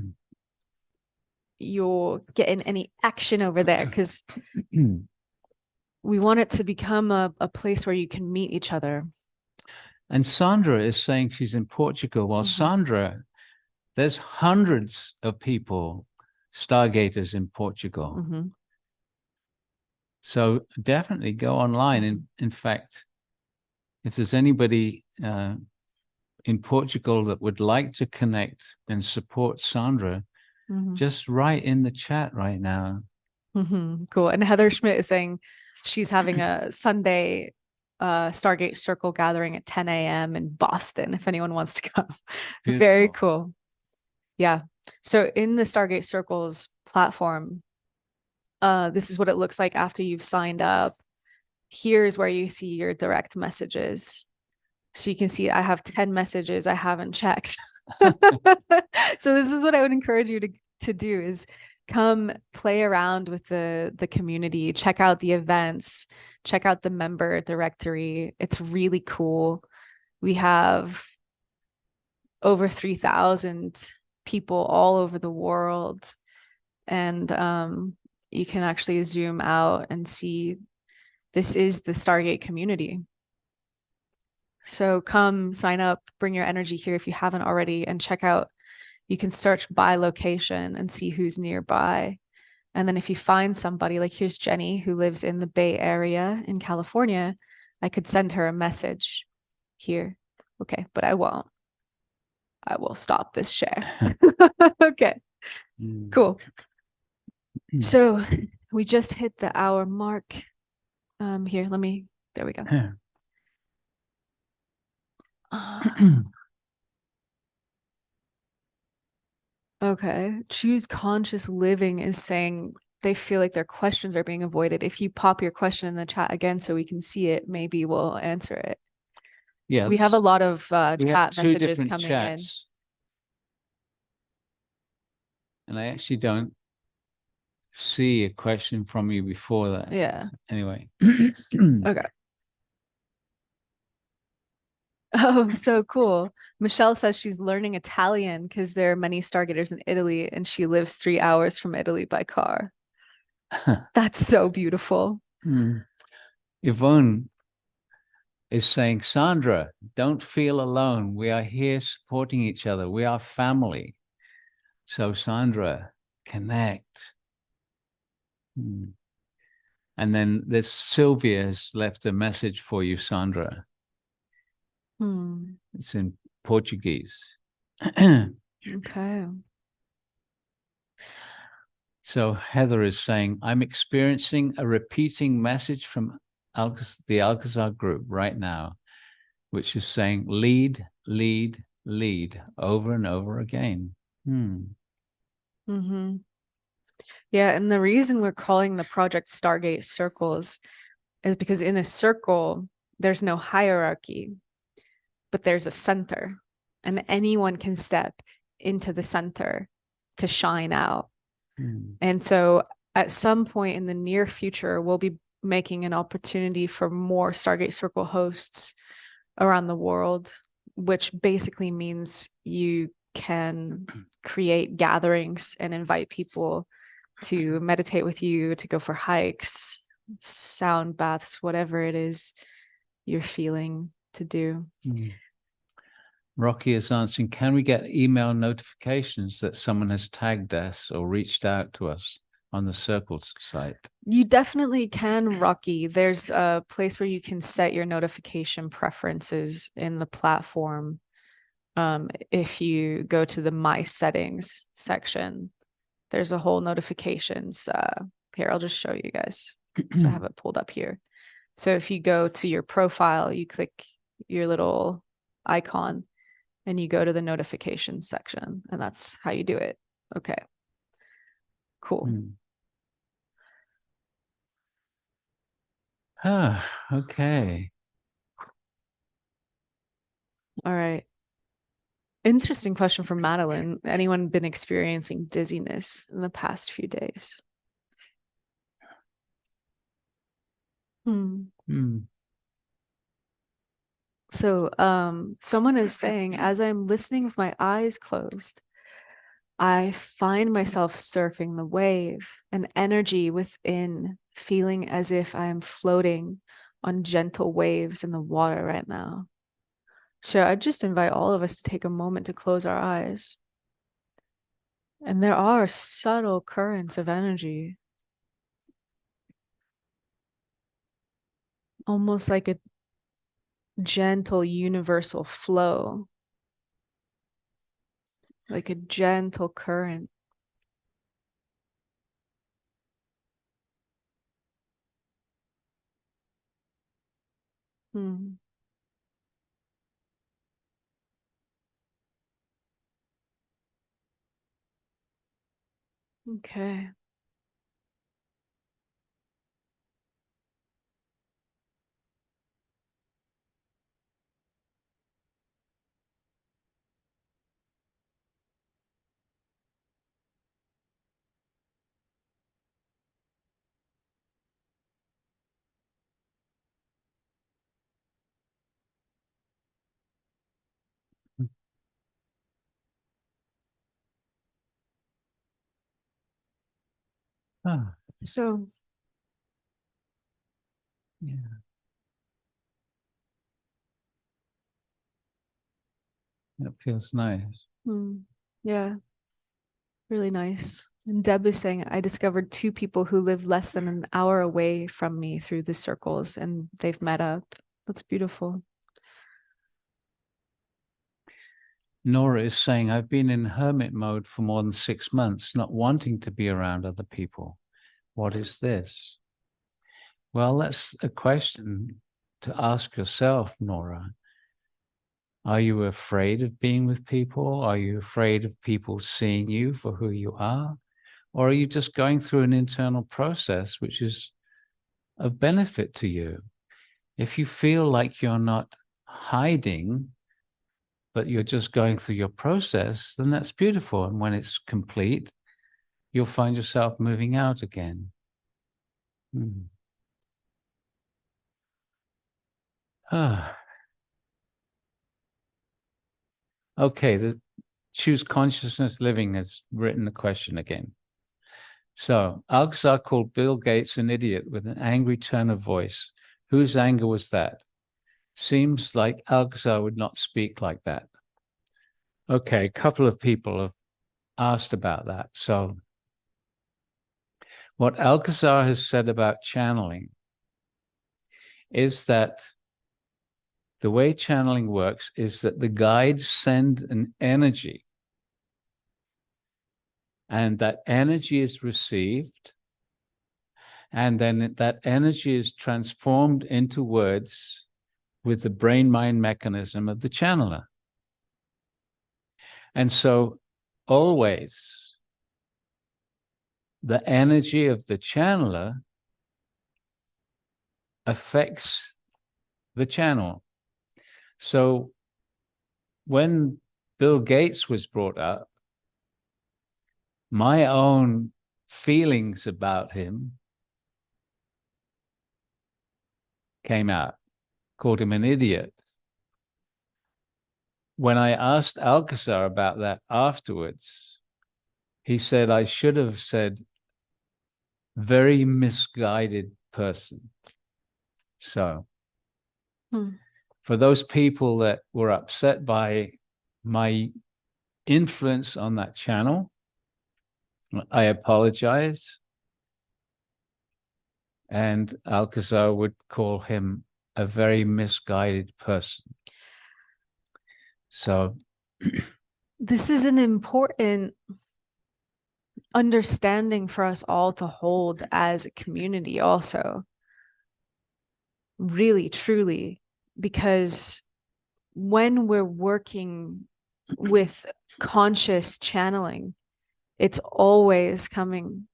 you're getting any action over there, because we want it to become a place where you can meet each other. And Sandra is saying she's in Portugal. Well, Sandra, there's hundreds of people, Stargaters in Portugal. So definitely go online. In fact, if there's anybody in Portugal that would like to connect and support Sandra, just write in the chat right now. Cool. And Heather Schmidt is saying she's having a Sunday Stargate Circle gathering at 10 a.m. in Boston, if anyone wants to come. Very cool. Yeah. So in the Stargate Circles platform, this is what it looks like after you've signed up. Here's where you see your direct messages. So you can see I have 10 messages I haven't checked. So this is what I would encourage you to do is come play around with the community, check out the events, check out the member directory. It's really cool. We have over 3,000 people all over the world. And you can actually zoom out and see this is the Stargate community. So come sign up, bring your energy here if you haven't already, and check out. You can search by location and see who's nearby. And then if you find somebody, like here's Jenny who lives in the Bay Area in California, I could send her a message here. Okay, but I won't. I will stop this share. Okay, cool. So we just hit the hour mark. Here, there we go. Okay. Choose conscious living is saying they feel like their questions are being avoided. If you pop your question in the chat again so we can see it, maybe we'll answer it. Yeah. We have a lot of chat messages coming in. And I actually don't see a question from you before that. Yeah. Anyway. Okay. Oh, so cool. Michelle says she's learning Italian because there are many Stargaters in Italy and she lives 3 hours from Italy by car. That's so beautiful. Yvonne is saying, Sandra, don't feel alone. We are here supporting each other. We are family. So Sandra, connect. And then this Sylvia has left a message for you, Sandra. It's in Portuguese. Okay. So Heather is saying, I'm experiencing a repeating message from the Alcazar group right now, which is saying lead, lead, lead over and over again. Yeah, and the reason we're calling the project Stargate Circles is because in a circle, there's no hierarchy, but there's a center, and anyone can step into the center to shine out. And so at some point in the near future, we'll be making an opportunity for more Stargate Circle hosts around the world, which basically means you can create gatherings and invite people to meditate with you, to go for hikes, sound baths, whatever it is you're feeling to do. Rocky is answering, can we get email notifications that someone has tagged us or reached out to us on the Circles site? You definitely can, Rocky. There's a place where you can set your notification preferences in the platform. If you go to the My Settings section, there's a whole notifications. Here, I'll just show you guys. So I have it pulled up here. So if you go to your profile, you click your little icon and you go to the notifications section, and that's how you do it. Okay. Cool. Okay. All right. Interesting question from Madeline. Anyone been experiencing dizziness in the past few days? So, someone is saying, as I'm listening with my eyes closed, I find myself surfing the wave, an energy within, feeling as if I am floating on gentle waves in the water right now. So I just invite all of us to take a moment to close our eyes. And there are subtle currents of energy, almost like a gentle universal flow, like a gentle current. Hmm. Okay. Ah, So, yeah, that feels nice. yeah, really nice. And Deb is saying, I discovered two people who live less than an hour away from me through the circles, and they've met up. That's beautiful. Nora is saying, I've been in hermit mode for more than 6 months, not wanting to be around other people. What is this? Well, that's a question to ask yourself, Nora. Are you afraid of being with people? Are you afraid of people seeing you for who you are? Or are you just going through an internal process which is of benefit to you? If you feel like you're not hiding, but you're just going through your process, then that's beautiful. And when it's complete, you'll find yourself moving out again. Ah. Okay, the Choose Consciousness Living has written the question again. So, Alxar called Bill Gates an idiot with an angry tone of voice. Whose anger was that? Seems like Alxar would not speak like that. Okay, a couple of people have asked about that. So, what Alcazar has said about channeling is that the way channeling works is that the guides send an energy, and that energy is received, and then that energy is transformed into words with the brain-mind mechanism of the channeler. And so always the energy of the channeler affects the channel. So when Bill Gates was brought up, my own feelings about him came out, called him an idiot. When I asked Alcazar about that afterwards, he said I should have said very misguided person. So for those people that were upset by my influence on that channel, I apologize. And Alcazar would call him a very misguided person. So this is an important understanding for us all to hold as a community also. Really, truly, because when we're working with conscious channeling, it's always coming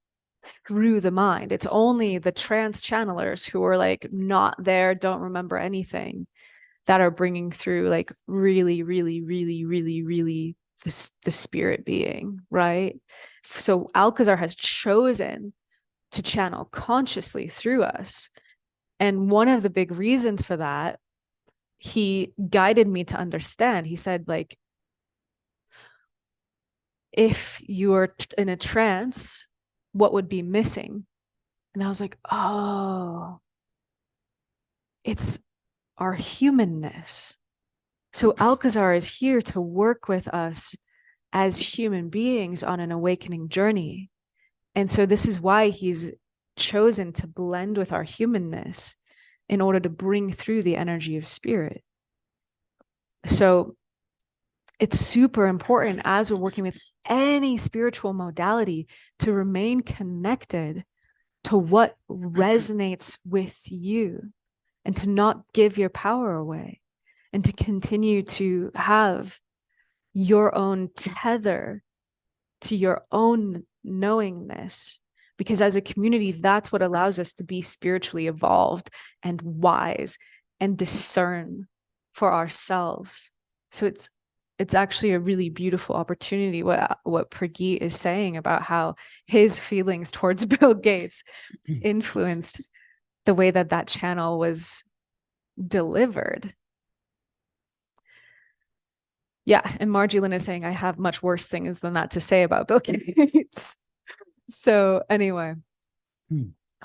through the mind. It's only the trance channelers who are like not there, don't remember anything, that are bringing through like really, really, really, really, really the spirit being, right? So Alcazar has chosen to channel consciously through us. And one of the big reasons for that, he guided me to understand. He said, like, if you are in a trance, what would be missing? And I was like, oh, it's our humanness. So Alcazar is here to work with us as human beings on an awakening journey. And so this is why he's chosen to blend with our humanness in order to bring through the energy of spirit. So it's super important as we're working with any spiritual modality to remain connected to what resonates with you and to not give your power away and to continue to have your own tether to your own knowingness. Because as a community, that's what allows us to be spiritually evolved and wise and discern for ourselves. So it's actually a really beautiful opportunity what Prageet is saying about how his feelings towards Bill Gates influenced the way that that channel was delivered. Yeah, and Margie Lynn is saying I have much worse things than that to say about Bill Gates. So anyway,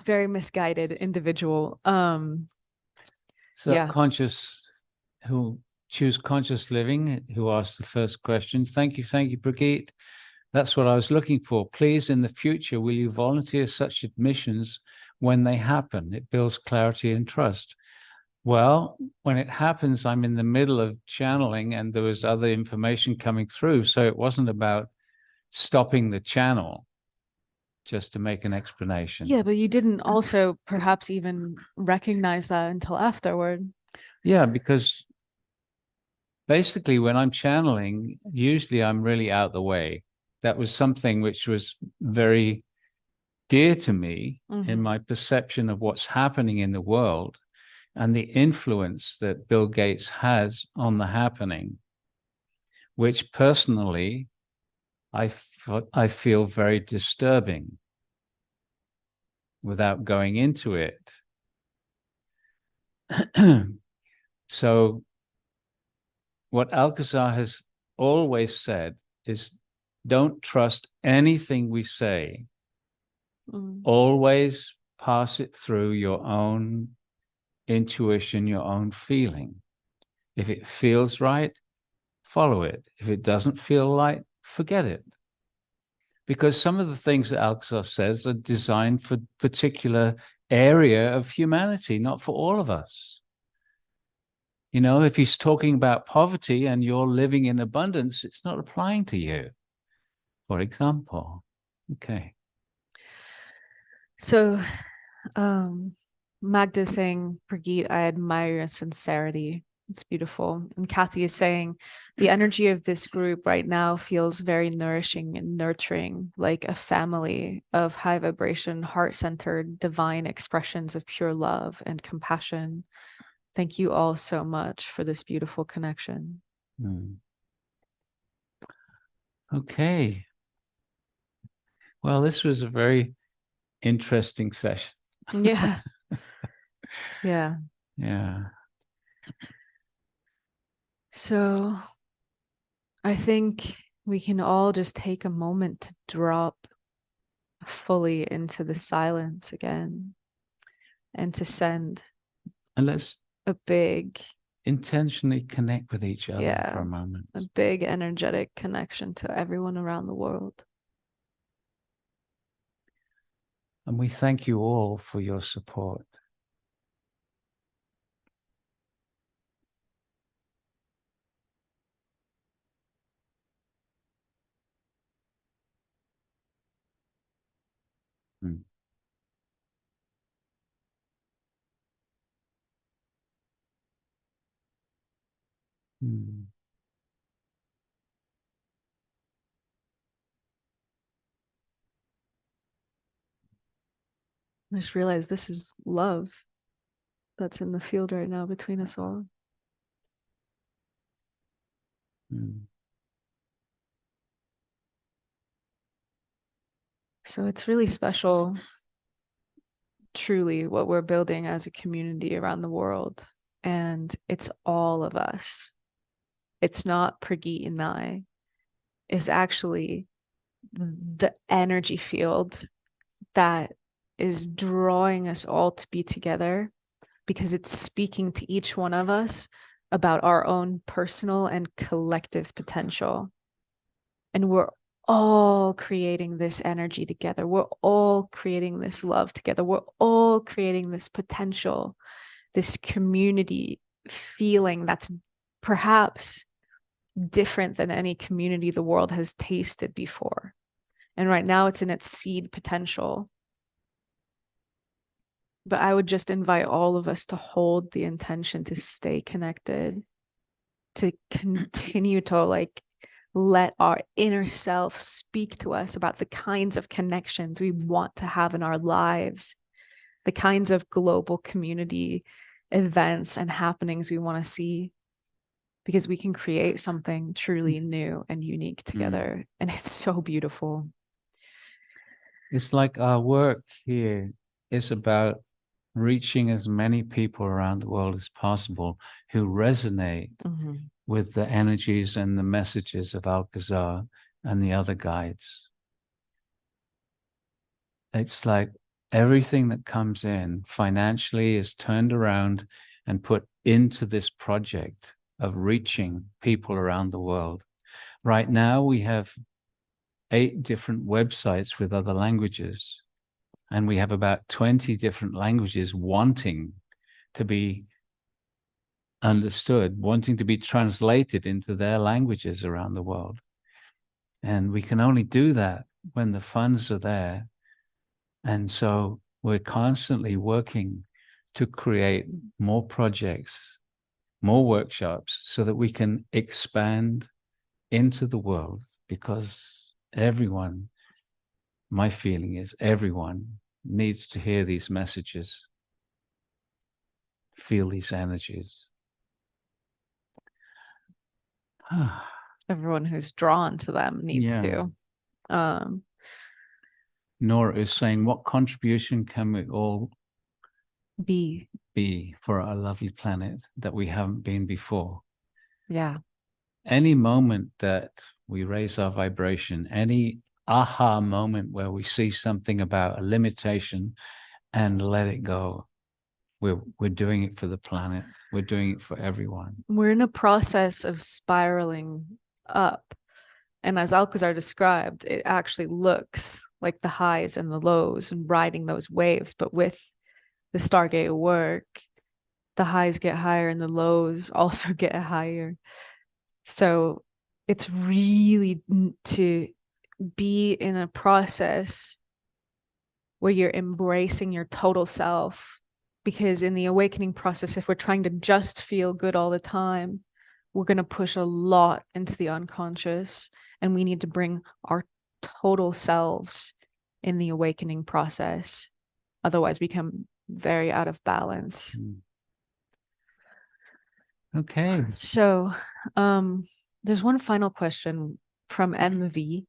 very misguided individual. So Yeah. conscious, who choose conscious living, who asked the first question. Thank you, Prageet. That's what I was looking for. Please, in the future, will you volunteer such admissions when they happen? It builds clarity and trust. Well, when it happens, I'm in the middle of channeling and there was other information coming through. So it wasn't about stopping the channel just to make an explanation. Yeah, but you didn't also perhaps even recognize that until afterward. Yeah, because basically when I'm channeling, usually I'm really out the way. That was something which was very dear to me in my perception of what's happening in the world and the influence that Bill Gates has on the happening, which personally I feel very disturbing without going into it. So what Alcazar has always said is don't trust anything we say. Always pass it through your own intuition, your own feeling. If it feels right, follow it. If it doesn't feel right, forget it. Because some of the things that Alcazar says are designed for particular area of humanity, not for all of us. You know, if he's talking about poverty and you're living in abundance, it's not applying to you, for example. Okay. So Magda's saying, Prageet, I admire your sincerity. It's beautiful. And Kathy is saying, the energy of this group right now feels very nourishing and nurturing, like a family of high vibration, heart-centered, divine expressions of pure love and compassion. Thank you all so much for this beautiful connection. Okay. Well, this was a very interesting session. Yeah. Yeah. Yeah. So I think we can all just take a moment to drop fully into the silence again and to send And let's a big, intentionally connect with each other for a moment. a big energetic connection to everyone around the world. And we thank you all for your support. Mm. Mm. I just realized this is love that's in the field right now between us all. Mm. So it's really special, truly, what we're building as a community around the world. And it's all of us. It's not Prageet and I. It's actually the energy field that is drawing us all to be together, because it's speaking to each one of us about our own personal and collective potential. And we're all creating this energy together. We're all creating this love together. We're all creating this potential, this community feeling that's perhaps different than any community the world has tasted before. And right now it's in its seed potential. But I would just invite all of us to hold the intention to stay connected, to continue to like let our inner self speak to us about the kinds of connections we want to have in our lives, the kinds of global community events and happenings we want to see, because we can create something truly new and unique together. And it's so beautiful. It's like our work here is about reaching as many people around the world as possible who resonate with the energies and the messages of Alcazar and the other guides. It's like everything that comes in financially is turned around and put into this project of reaching people around the world. Right now, we have 8 different websites with other languages, and we have about 20 different languages wanting to be understood, wanting to be translated into their languages around the world. And we can only do that when the funds are there. And so we're constantly working to create more projects, more workshops, so that we can expand into the world, because everyone, my feeling is everyone needs to hear these messages, feel these energies. Everyone who's drawn to them needs to. Nora is saying, what contribution can we all be for our lovely planet that we haven't been before? Yeah. Any moment that we raise our vibration, any aha moment where we see something about a limitation and let it go, we're doing it for the planet. We're doing it for everyone. We're in a process of spiraling up. And as Alcazar described, it actually looks like the highs and the lows and riding those waves. But with the Stargate work, the highs get higher and the lows also get higher. So it's really to be in a process where you're embracing your total self. Because in the awakening process, if we're trying to just feel good all the time, we're going to push a lot into the unconscious, and we need to bring our total selves in the awakening process. Otherwise, we become very out of balance. Okay. So there's one final question from MV.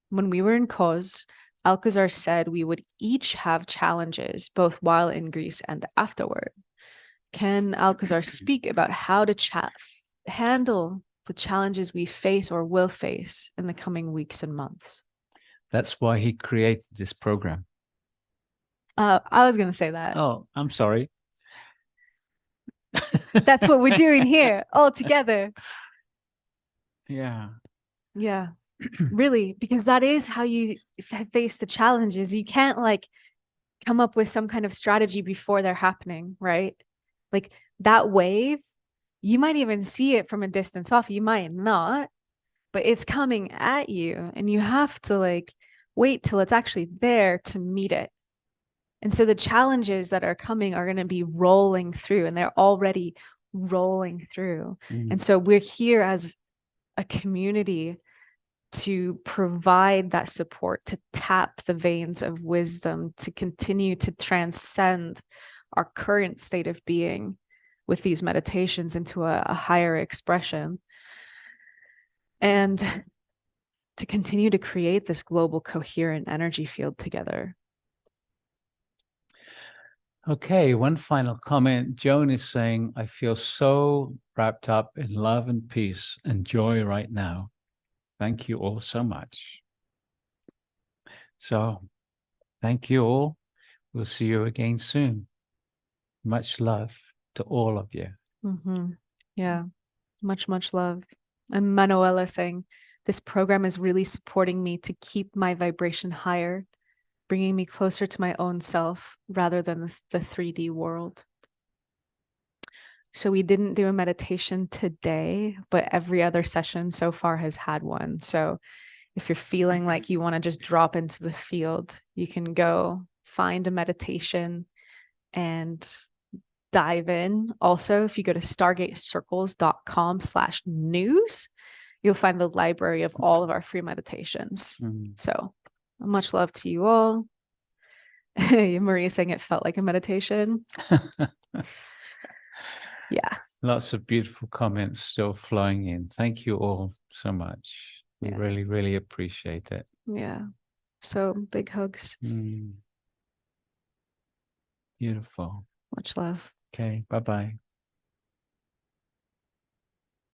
When we were in Kos, Alcazar said we would each have challenges both while in Greece and afterward. Can Alcazar speak about how to handle the challenges we face or will face in the coming weeks and months? That's why he created this program. I was going to say that. Oh, I'm sorry. That's what we're doing here all together. Yeah. Yeah. Really, because that is how you face the challenges. You can't like come up with some kind of strategy before they're happening, right? Like that wave, you might even see it from a distance off. You might not, but it's coming at you, and you have to like wait till it's actually there to meet it. And so the challenges that are coming are going to be rolling through, and they're already rolling through. And so we're here as a community to provide that support, to tap the veins of wisdom, to continue to transcend our current state of being with these meditations into a higher expression. and to continue to create this global coherent energy field together. Okay, one final comment. Joan is saying, I feel so wrapped up in love and peace and joy right now. Thank you all so much. So, thank you all. We'll see you again soon. Much love to all of you. Yeah, much love. And Manuela saying, this program is really supporting me to keep my vibration higher, bringing me closer to my own self rather than the 3D world. So we didn't do a meditation today, but every other session so far has had one. So if you're feeling like you want to just drop into the field, you can go find a meditation and dive in. Also, if you go to stargatecircles.com/news, you'll find the library of all of our free meditations. So much love to you all. Maria saying it felt like a meditation. Yeah. Lots of beautiful comments still flowing in. Thank you all so much. We really, really appreciate it. Yeah. So big hugs. Beautiful. Much love. Okay. Bye-bye.